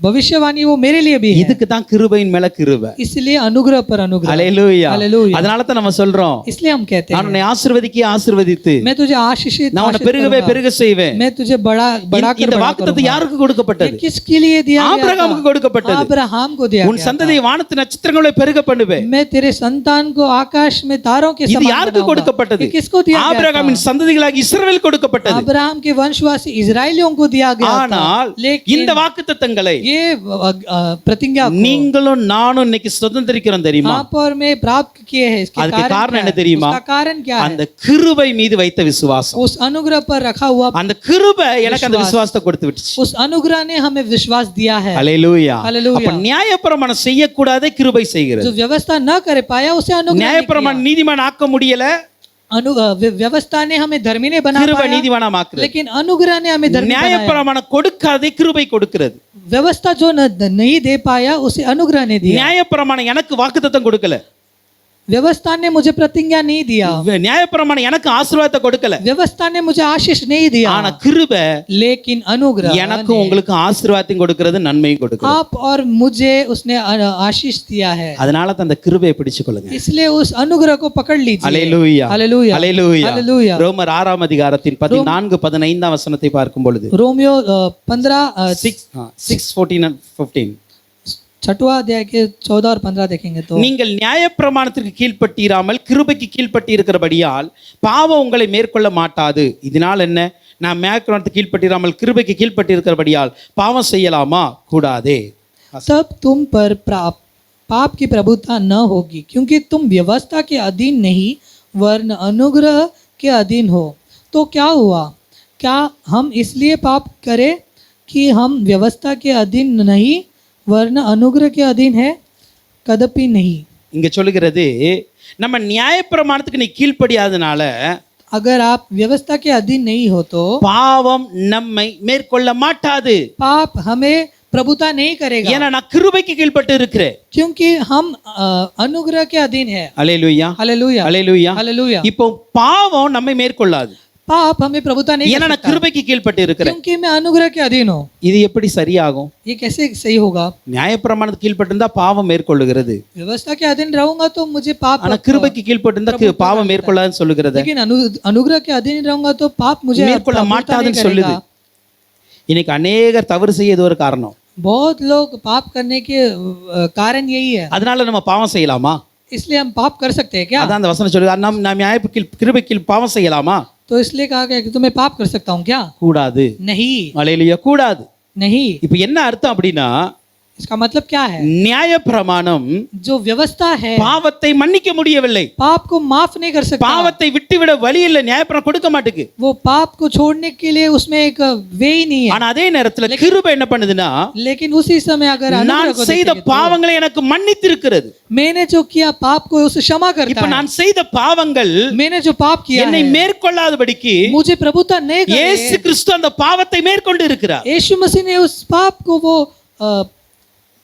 भविष्यवाणी वो मेरे लिए भी है, இதுக்கு தான் கிருபையின் மேல கிருபை. इसलिए अनुग्रह पर अनुग्रह। அல்லேலூயா. हालेलुया। அதனால தான் நம்ம சொல்றோம், इसलिए हम कहते நான் हैं, உன்னை ஆசீர்வதித்து मैं तुझे आशीषित நான் உன்னை आशीष பெருகவே करूंगा, பெருக செய்வேன். मैं तुझे बड़ा बड़ा कर இந்த बड़ा வாக்குத்தத்தம் करूंगा। யாருக்கு கொடுக்கப்பட்டது? ये किसके लिए दिया गया ஆபிரகாமுக்கு था? கொடுக்கப்பட்டது. अब्राहम को दिया உன் गया था। சந்ததியை வானத்து நட்சத்திரங்களை பெருக பண்ணுவேன். मैं तेरे संतान को आकाश में तारों के இது समान யாருக்கு बनाऊंगा। கொடுக்கப்பட்டது? ये किसको दिया गया ஆபிரகாமின் था? சந்ததிகளாகி இஸ்ரவேல் கொடுக்கப்பட்டது. अब्राहम के वंशवासी इजरायलियों को दिया गया था। ஆனால் लेकिन இந்த வாக்குத்தத்தங்களை ये प्रतिज्ञा को நீங்களும் நானும் இன்னைக்கு சுதந்திரிக்கிறோம் தெரியுமா? आप और मैं प्राप्त किए हैं। इसके அதுக்கு कारण காரணம் क्या என்ன है? தெரியுமா? उसका कारण क्या है? அந்த கிருபை மீது வைத்த விசுவாசம். उस अनुग्रह पर रखा हुआ, அந்த கிருபை எனக்கு அந்த விசுவாசத்தை கொடுத்து விட்டுச்சு. उस अनुग्रह ने हमें विश्वास दिया है। அல்லேலூயா. हालेलुया। அப்ப நியாயப்பிரமாணம் செய்யக்கூடாதே கிருபை செய்கிறது. जो व्यवस्था न कर पाया उसे अनुग्रह ने किया। நியாயப்பிரமாணம் நீதிமான் ஆக்க முடியல, व्यवस्था ने हमें धर्मी नहीं बना கிருபை पाया, நீதிமானம் ஆக்குறது. लेकिन अनुग्रह ने हमें धर्मी बनाया। நியாயப்பிரமாணம் கொடுக்காதே கிருபை கொடுக்கிறது. व्यवस्था जो नहीं दे पाया उसे अनुग्रह ने दिया। நியாயப்பிரமாணம் எனக்கு வாக்குத்தத்தம் கொடுக்கல, व्यवस्था ने मुझे प्रतिज्ञा नहीं दिया, நியாயப்பிரமாணம் எனக்கு ஆசீர்வாதத்தை கொடுக்கல. व्यवस्था ने मुझे आशीष नहीं दिया, ஆனா கிருபை लेकिन अनुग्रह எனக்கும் உங்களுக்கு ஆசீர்வாதத்தையும் கொடுக்கிறது, நன்மையும் கொடுக்கிறது. आप और मुझे उसने आशीष दिया है। அதனால தான் அந்த கிருபையை பிடிச்சு கொள்ளுங்க. इसलिए उस अनुग्रह को पकड़ लीजिए। அல்லேலூயா. हालेलुया। அல்லேலூயா. हालेलुया। ரோமர் 6ஆம் அதிகாரத்தின் 14-15 வசனத்தை பார்க்கும் பொழுது रोमियो 15 6:14 and 15 छठवां अध्याय के 14 और 15 देखेंगे तो, நீங்கள் நியாயப்பிரமாணத்திற்கு கீழ்ப்பட்டிராமல் கிருபைக்கு கீழ்ப்பட்டி இருக்கிறபடியால் பாவம் உங்களை மேற்கொள்ள மாட்டாது. இதனால் என்ன? நான் நியாயப்பிரமாணத்துக்கு கீழ்ப்பட்டிராமல் கிருபைக்கு கீழ்ப்பட்டி இருக்கிறபடியால் பாவம் செய்யலாமா? கூடாதே. तब तुम पर पाप की प्रभुता न होगी, क्योंकि तुम व्यवस्था के अधीन नहीं वरन अनुग्रह के अधीन हो। तो क्या हुआ? क्या हम इसलिए पाप करें कि हम व्यवस्था के अधीन नहीं वरन अनुग्रह के अधीन है? कदापि नहीं। இங்க சொல்லுகிறது, நம்ம நியாயப்பிரமாணத்துக்கு நீ கீழ்ப்படியாதனால अगर आप व्यवस्था के अधीन नहीं हो तो பாவம் நம்மை மேற்கொள்ள மாட்டாது. पाप हमें प्रभुता नहीं करेगा, ஏன்னா நான் கிருபைக்கு கீழ்ப்பட்டு இருக்கிறேன். क्योंकि हम अनुग्रह के अधीन है। அல்லேலூயா. हालेलुया। அல்லேலூயா. हालेलुया। இப்போ பாவம் நம்மை மேற்கொள்ளாது, पाप हमें प्रभुता नहीं ஏன்னா कर நான் सकता, கிருபைக்கு கீழ்ப்பட்டு இருக்கிறேன். क्योंकि मैं अनुग्रह के अधीन हूँ। இது எப்படி சரியாகும்? ये कैसे सही होगा? நியாயப்பிரமாணத்துக்கு கீழ்ப்பட்டு இருந்தா பாவம் மேற்கொள்ளுகிறது, व्यवस्था के अधीन रहूंगा तो मुझे पाप, ஆனா கிருபைக்கு கீழ்ப்பட்டு இருந்தா பாவம் மேற்கொள்ளாதுன்னு சொல்லுகிறது. लेकिन अनुग्रह के अधीन रहूंगा तो पाप मुझे மேற்கொள்ள प्रभुता नहीं மாட்டாதுன்னு சொல்லுது. करेगा। இன்னைக்கு அநேகர் தவறு செய்ய இது ஒரு காரணம். बहुत लोग पाप करने के कारण यही है। அதனால நம்ம பாவம் செய்யலாமா? इसलिए हम पाप कर सकते हैं क्या? அதான் அந்த வசனம் சொல்லுது, நாம் நியாயத்துக்கு கிருபைக்கு பாவம் செய்யலாமா? तो इसलिए कहा गया कि तुम्हें पाप कर सकता हूँ क्या? கூடாது. नहीं, அல்லேலூயா. கூடாது. नहीं। இப்போ என்ன அர்த்தம் அப்படின்னா, इसका मतलब क्या है? நியாய பிரமாணம் जो व्यवस्था है பாவத்தை மன்னிக்க முடியவில்லை. पाप को माफ नहीं कर सकता। பாவத்தை விட்டுவிட வழி இல்லை, நியாயப்பிரமாணம் கொடுக்க மாட்டேங்குது. वो पाप को छोड़ने के लिए उसमें एक वे ही नहीं है। ஆனா அதே நேரத்துல கிருபை என்ன பண்ணுதுன்னா, लेकिन उसी समय अगर நான் अनुग्रह को செய்த देखेंगे तो பாவங்களை எனக்கு மன்னித்திருக்கிறது. मैंने जो किया पाप को उसे क्षमा करता இப்ப है। நான் செய்த பாவங்கள் मैंने जो पाप किया என்னை है மேற்கொள்ளாதபடிக்கு मुझे प्रभुता नहीं இயேசு करे। கிறிஸ்து அந்த பாவத்தை மேற்கொண்டு இருக்கிறார். यीशु मसीह ने उस पाप को वो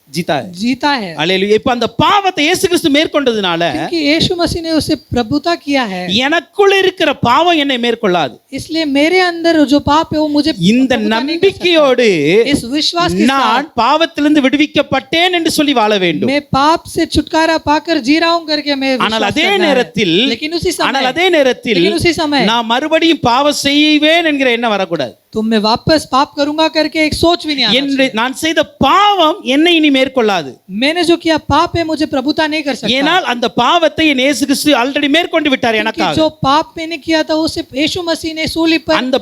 ஜீதா जीता है। அல்லேலூயா. இப்ப அந்த பாவத்தை இயேசு கிறிஸ்து மேற்கொண்டதுனால क्योंकि यीशु मसीह ने उसे प्रभुता किया है, எனக்குள்ள இருக்கிற பாவம் என்னை மேற்கொள்ளாது. इसलिए मेरे अंदर जो पाप है वो मुझे இந்த प्रभुता नहीं कर सकता। நம்பிக்கையோடு इस विश्वास के நான் பாவத்திலிருந்து விடுவிக்கப்பட்டேன் என்று சொல்லி வாழ வேண்டும். मैं पाप से छुटकारा पाकर जी रहा हूं करके मैं ஆனால் विश्वास அதே करना है। நேரத்தில் लेकिन उसी समय நான் மறுபடியும் பாவம் செய்வேன் என்கிற எண்ணம் வரக்கூடாது. तो मैं वापस पाप करूंगा करके एक सोच भी नहीं आना என்று चाहिए। நான் செய்த பாவம் என்னை இனி மேற்கொள்ளாது. मैंने जो किया पाप है मुझे प्रभुता नहीं कर सकता। ஏனால் அந்த பாவத்தை என் இயேசு கிறிஸ்து ஆல்ரெடி மேற்கொண்டு விட்டார் क्योंकि எனக்காக. जो पाप मैंने किया था उसे यीशु मसीह ने सूली पर அந்த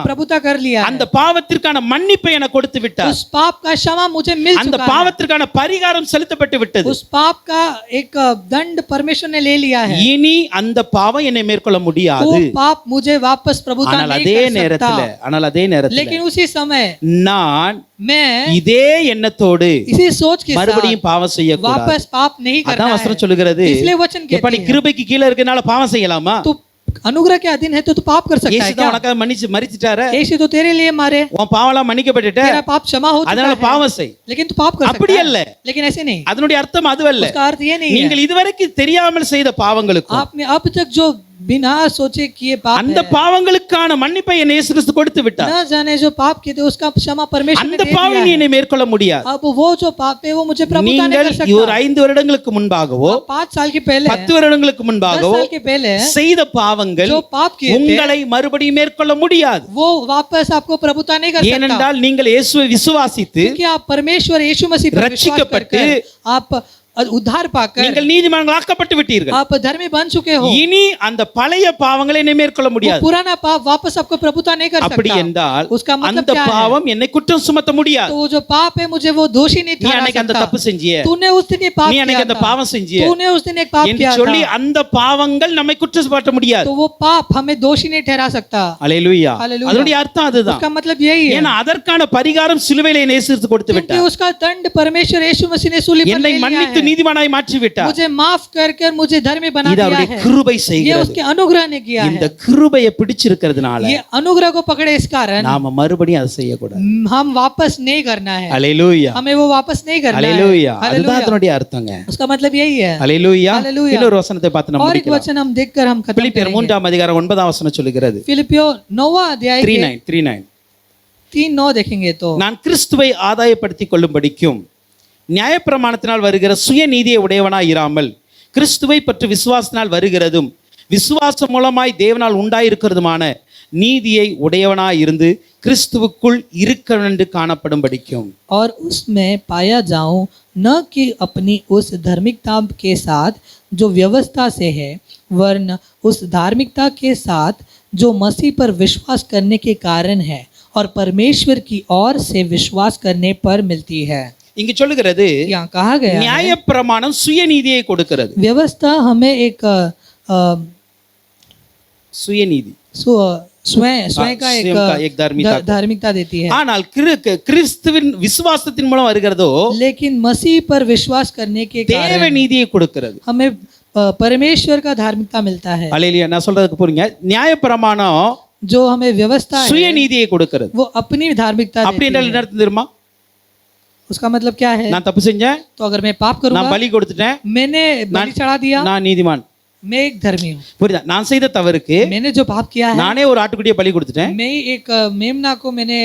प्रभुता कर लिया है। அந்த பாவத்திற்கான மன்னிப்பை எனக்கு கொடுத்து விட்டார். उस पाप का क्षमा मुझे मिल அந்த चुका है। பாவத்திற்கான பரிகாரம் செலுத்தப்பட்டு விட்டது. उस पाप का एक दंड परमेश्वर ने ले लिया है। இனி அந்த பாவம் என்னை மேற்கொள்ள முடியாது. वो पाप मुझे वापस प्रभुता ஆனால் नहीं அதே कर सकता। நேரத்தில் लेकिन उसी समय நான் मैं இதே எண்ணத்தோடு इसी सोच के साथ மறுபடியும் பாவம் செய்யக்கூடாது. वापस पाप नहीं அதான் करना வசனம் है। சொல்லுகிறது. इसलिए वचन எப்ப நீ कहते हैं கிருபைக்கு கீழ இருக்கனால பாவம் செய்யலாமா? तो अनुग्रह के अधीन है तो तू पाप कर सकता है இயேசு தான் क्या? உனக்காக மன்னிச்சிட்டாரே. यीशु तो तेरे लिए मारे, உன் பாவம்லாம் மன்னிக்கப்பட்டுட்ட, तेरा पाप क्षमा हो चुका அதனால है, பாவம் செய். लेकिन तू पाप कर அப்படி सकता அல்ல. है। लेकिन ऐसे नहीं, அதனுடைய அர்த்தம் அதுவல்ல. उसका अर्थ ये नहीं है। நீங்கள் இதுவரைக்கும் தெரியாமல் செய்த பாவங்களுக்கும் आपने अब तक जो बिना सोचे किए पाप அந்த है, பாவங்களுக்கான மன்னிப்பை என் இயேசு கிறிஸ்து கொடுத்து விட்டார். न जाने जो पाप किए थे उसका क्षमा परमेश्वर ने அந்த दे பாவம் दिया நீ है। என்னை மேற்கொள்ள முடியாது. अब वो जो पाप है वो मुझे प्रभुता नहीं நீங்கள் कर सकता। ஒரு 5 வருடங்களுக்கு முன்பாகவோ 5 साल के पहले, 10 வருடங்களுக்கு 10 முன்பாகவோ साल के पहले செய்த பாவங்கள் जो पाप किए थे உங்களை மறுபடியும் மேற்கொள்ள முடியாது. वो वापस आपको प्रभुता नहीं कर सकता। ஏனென்றால் நீங்கள் இயேசுவை விசுவாசித்து क्योंकि आप परमेश्वर यीशु मसीह पर विश्वास रक्षिக்கப்பட்டு करके आप उद्धार पाकर நீங்கள் நீதிமான்கள் ஆக்கப்பட்டு விட்டீர்கள். आप धर्मी बन चुके हो। இனி அந்த பழைய பாவங்களை என்னை மேற்கொள்ள वो முடியாது. पुराना पाप वापस आपको प्रभुता नहीं कर அப்படி सकता। என்றால் उसका मतलब அந்த क्या है? பாவம் என்னை குற்றம் சுமத்த முடியாது. तो वो जो पाप है मुझे वो दोषी नहीं நீ ठहरा அன்னைக்கு அந்த सकता। தப்பு செஞ்சியே, तूने उस दिन ये पाप நீ அன்னைக்கு किया அந்த था, பாவம் செஞ்சியே तूने उस दिन एक पाप என்று किया சொல்லி था, அந்த பாவங்கள் நம்மை குற்றம் சுமத்த முடியாது. तो वो पाप हमें दोषी नहीं ठहरा सकता। அல்லேலூயா. हालेलूया। அதனுடைய அர்த்தம் அதுதான். उसका मतलब यही है, ஏன்னா அதற்கான பரிகாரம் சிலுவையிலே இயேசு கொடுத்து क्योंकि விட்டார். उसका दंड परमेश्वर यीशु मसीह ने सूली पर என்னை ले लिया மன்னித்து है। நீதிமானாய் மாற்றி விட்டார். मुझे माफ करके मुझे धर्मी बना இது दिया அவருடைய है। கிருபை ये செய்கிறது. उसके अनुग्रह ने किया இந்த है। கிருபையை பிடிச்சிருக்கிறதுனால ये अनुग्रह को पकड़े इस कारण நாம மறுபடியும் அதை செய்யக்கூடாது. हम वापस नहीं करना है। அல்லேலூயா. हमें वो वापस नहीं करना है। அல்லேலூயா. அதுதான் हालेलूया। அதனுடைய அர்த்தங்க. उसका मतलब यही है। அல்லேலூயா. हालेलूया। இன்னொரு வசனத்தை பார்த்து நம்ம और एक முடிக்கலாம். वचन हम देखकर हम खत्म பிலிப்பியர் करेंगे। 3 அதிகாரம் 9 வசனம் சொல்லுகிறது. फिलिपियो 9 अध्याय के 3:9 3:9 देखेंगे तो நான் கிறிஸ்துவை ஆதாயப்படுத்திக் கொள்ளும்படிக்கும் நியாயப்பிரமாணத்தினால் வருகிற சுயநீதியை உடையவனாய் இராமல் கிறிஸ்துவை பற்றி விசுவாசத்தினால் வருகிறதும் விசுவாசம் மூலமாய் தேவனால் உண்டாயிருக்கிறதுமான நீதியை உடையவனாய் இருந்து கிறிஸ்துவுக்குள் இருக்கவென்று காணப்படும்படிக்கும் और उसमें पाया जाऊं न कि अपनी उस धार्मिकता के साथ जो व्यवस्था से है, वरन उस धार्मिकता के साथ जो मसीह पर विश्वास करने के कारण है और परमेश्वर की ओर से विश्वास करने पर मिलती है। இங்கு சொல்லுகிறது यहाँ कहा गया है, நியாயப்பிரமாணம் சுயநீதியை கொடுக்கிறது. व्यवस्था हमें एक சுயநீதி स्वयं का स्वयं का एक धार्मिकता देती है। ஆனால் கிறிஸ்துவின் விசுவாசத்தின் மூலம் வருகிறதோ लेकिन मसीह पर विश्वास करने के தேவ कारण நீதியை கொடுக்கிறது. हमें परमेश्वर का धार्मिकता मिलता है। அல்லேலூயா. நான் சொல்றதுக்கு புரியுங்க. நியாயப்பிரமாணம் जो हमें व्यवस्था है சுயநீதியை கொடுக்கிறது. वो अपनी धार्मिकता அப்படி देती என்றால் है। என்ன அர்த்தம் தெரியுமா? उसका मतलब क्या है? நான் தப்பு செஞ்சேன், तो अगर मैं पाप நான் करूंगा, பலி கொடுத்துட்டேன், मैंने बलि चढ़ा दिया, நான் நீதிமான். मैं एक धर्मी हूँ। புரியுதா? நான் செய்த தவறுக்கு मैंने जो पाप किया है, நானே ஒரு ஆட்டுக்குட்டியை பலி கொடுத்துட்டேன், मैं एक मेमना को मैंने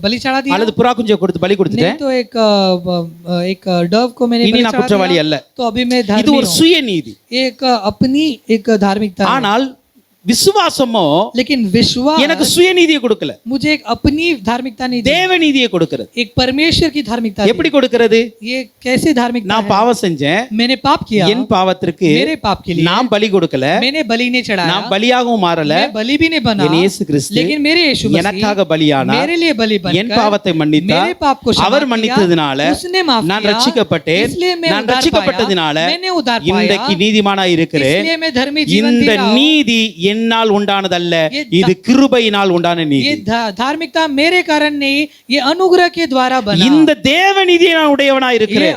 बलि चढ़ा दिया, அல்லது புறா குஞ்சை கொடுத்து பலி नहीं கொடுத்துட்டேன். तो एक डव को मैंने இனி बलि நான் चढ़ा குற்றவாளி दिया, அல்ல. तो अभी मैं இது धर्मी ஒரு हूँ। சுயநீதி. एक अपनी एक धार्मिकता है। ஆனால் விசுவாசமோ लेकिन विश्वास எனக்கு சுயநீதியை கொடுக்கல, मुझे एक अपनी धार्मिकता नहीं दी, தேவ நீதியை கொடுக்கிறது. एक परमेश्वर की धार्मिकता दी। எப்படி கொடுக்கிறது? ये कैसे धार्मिकता நான் है? பாவம் செஞ்சேன், मैंने पाप किया, என் பாவத்திற்கு मेरे पाप के लिए நான் பலி கொடுக்கல, मैंने बलि नहीं चढ़ाया, நான் பலியாகவும் மாறல, मैं बलि भी नहीं बना, என் இயேசு கிறிஸ்து लेकिन मेरे यीशु मसीह எனக்காக பலியானார், मेरे लिए बलि என் बनकर பாவத்தை மன்னித்தார், मेरे पाप को क्षमा அவர் किया, மன்னித்ததினால उसने माफ நான் किया, ரட்சிக்கப்பட்டேன், इसलिए मैं நான் उद्धार ரட்சிக்கப்பட்டதினால पाया, मैंने उद्धार पाया, இன்றைக்கு நீதிமானாய் இருக்கிறேன். इसलिए मैं धर्मी जीवन இந்த जी रहा हूं। நீதி என்னால் உண்டானதல்ல, ये இது கிருபையினால் உண்டான நீதி. ये धार्मिकता मेरे कारण नहीं, ये अनुग्रह के द्वारा बना। இந்த தேவ நீதியை நான் உடையவனாய் ये இருக்கிறேன்.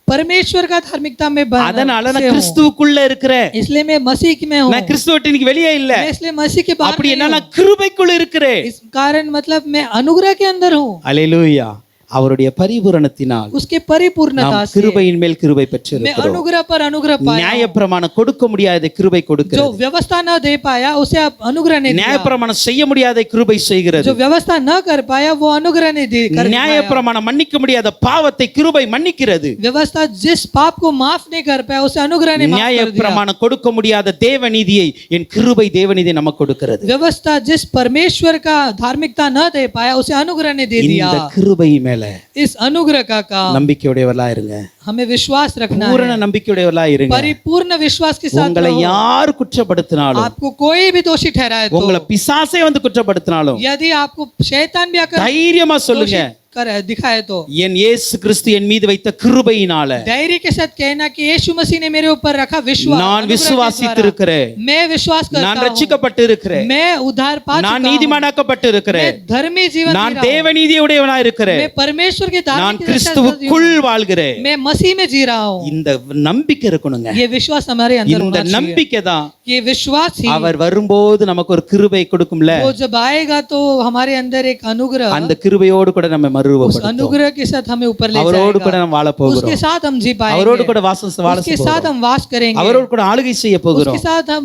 परमेश्वर का धार्मिकता में அதனால நான் கிறிஸ்துவுக்குள்ள இருக்கிறேன். इसलिए मैं मसीह में हूँ, நான் கிறிஸ்துவ விட்டு இன்னைக்கு வெளியே இல்ல. मैं इसलिए मसीह के बाहर அப்படி नहीं என்ன हूँ। நான் கிருபைக்குள்ள இருக்கிறேன். इस कारण मतलब मैं अनुग्रह के अंदर हूँ, அல்லேலூயா. அவருடைய பரிபூரணத்தினால் उसके परिपूर्णता நாம் से கிருபையின் மேல் கிருபை मैं பெற்றிருக்கிறோம். अनुग्रह पर अनुग्रह पाया। நியாயப்பிரமாணம் கொடுக்க முடியாத கிருபை जो கொடுக்கிறது. व्यवस्था न दे पाया उसे आप अनुग्रह ने दिया, நியாயப்பிரமாணம் செய்ய முடியாத கிருபை செய்கிறது. जो व्यवस्था न कर पाया वो अनुग्रह ने दी कर पाया। நியாயப்பிரமாணம் மன்னிக்க முடியாத பாவத்தை கிருபை மன்னிக்கிறது. व्यवस्था जिस पाप को माफ नहीं कर पाया उसे अनुग्रह ने माफ कर दिया। நியாயப்பிரமாணம் கொடுக்க முடியாத தேவ நீதியை என் கிருபை தேவநீதி நமக்கு கொடுக்கிறது. व्यवस्था जिस परमेश्वर का धार्मिकता न दे पाया उसे अनुग्रह ने दे दिया। இந்த கிருபை மேல इस अनुग्रह का काम நம்பிக்கையுடையவர்களா இருங்க. हमें विश्वास रखना பூரண है, நம்பிக்கையுடையவர்களா இருங்க. परिपूर्ण विश्वास के साथ உங்களை रहो। யார் குற்றப்படுத்தினாலும், आपको कोई भी दोषी ठहराए तो, உங்களை பிசாசே வந்து குற்றப்படுத்தினாலும் यदि आपको शैतान भी आकर தைரியமா சொல்லுங்க, दोषी कर दिखाए तो என் இயேசு கிறிஸ்து என் மீது வைத்த கிருபையினால धैर्य के साथ कहना कि यीशु मसीह ने मेरे ऊपर रखा विश्वास, நான் अनुग्रह के விசுவாசித்து द्वारा இருக்கிறேன், मैं विश्वास करता நான் हूँ, ரட்சிக்கப்பட்டு இருக்கிறேன், मैं उद्धार पा நான் चुका हूँ, நீதிமானாக்கப்பட்டு இருக்கிறேன், मैं धर्मी जीवन जी நான் रहा हूँ, தேவநீதி உடையவனா இருக்கிறேன், मैं परमेश्वर के நான் धार्मिक के साथ கிறிஸ்துவுக்குள் வாழ்கிறேன். मैं मसीह में जी रहा हूँ। இந்த நம்பிக்கை இருக்கணுங்க. ये विश्वास हमारे अंदर இந்த होना चाहिए। நம்பிக்கை தான் ये विश्वास ही அவர் வரும்போது நமக்கு ஒரு கிருபை கொடுக்கும்ல, वो जब आएगा तो हमारे अंदर एक अनुग्रह, அந்த கிருபையோடு கூட நம்ம उस மறுரூபப்படுத்தும். अनुग्रह के साथ हमें ऊपर ले அவரோடு கூட जाएगा, நம்ம வாழ उसके போகிறோம். साथ हम जी அவரோடு पाएंगे, கூட வாழ उसके साथ போகிறோம். हम वास करेंगे, அவரோடு கூட ஆளுகை செய்ய उसके போகிறோம். साथ हम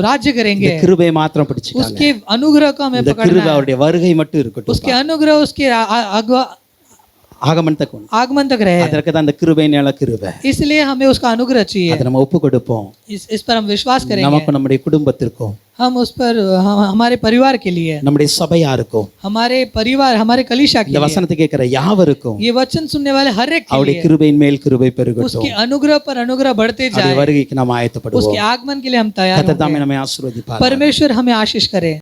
राज्य இந்த करेंगे। கிருபையை மாத்திரம் பிடிச்சுக்காங்க. उसके अनुग्रह को हमें இந்த पकड़ना கிருபை है, அவருடைய வருகை மட்டும் இருக்கட்டும். उसके अनुग्रह उसके ஆகமன் தக்கும். आगमन तक रहे, அதற்கு தான் அந்த கிருபை நில கிருபை. इसलिए हमें उसका अनुग्रह चाहिए। அதை நம்ம ஒப்பு கொடுப்போம். इस पर हम विश्वास करेंगे, நமக்கு நம்முடைய குடும்பத்திற்கும், हम उस पर हमारे परिवार के लिए, நம்முடைய சபையாருக்கும், हमारे परिवार हमारे कलीशा के இந்த लिए, வசனத்தை கேட்கிற யாவருக்கும் ये वचन सुनने वाले हर एक के அவருடைய लिए கிருபையின் மேல் கிருபை பெருகட்டும். उसके अनुग्रह पर अनुग्रह बढ़ते அவருடைய जाए, வருகைக்கு நாம் ஆயத்தப்படுவோம். उसके आगमन के लिए हम तैयार கர்த்தர் தாமே होंगे। நம்மை ஆசீர்வதிப்பார். परमेश्वर हमें आशीष करे।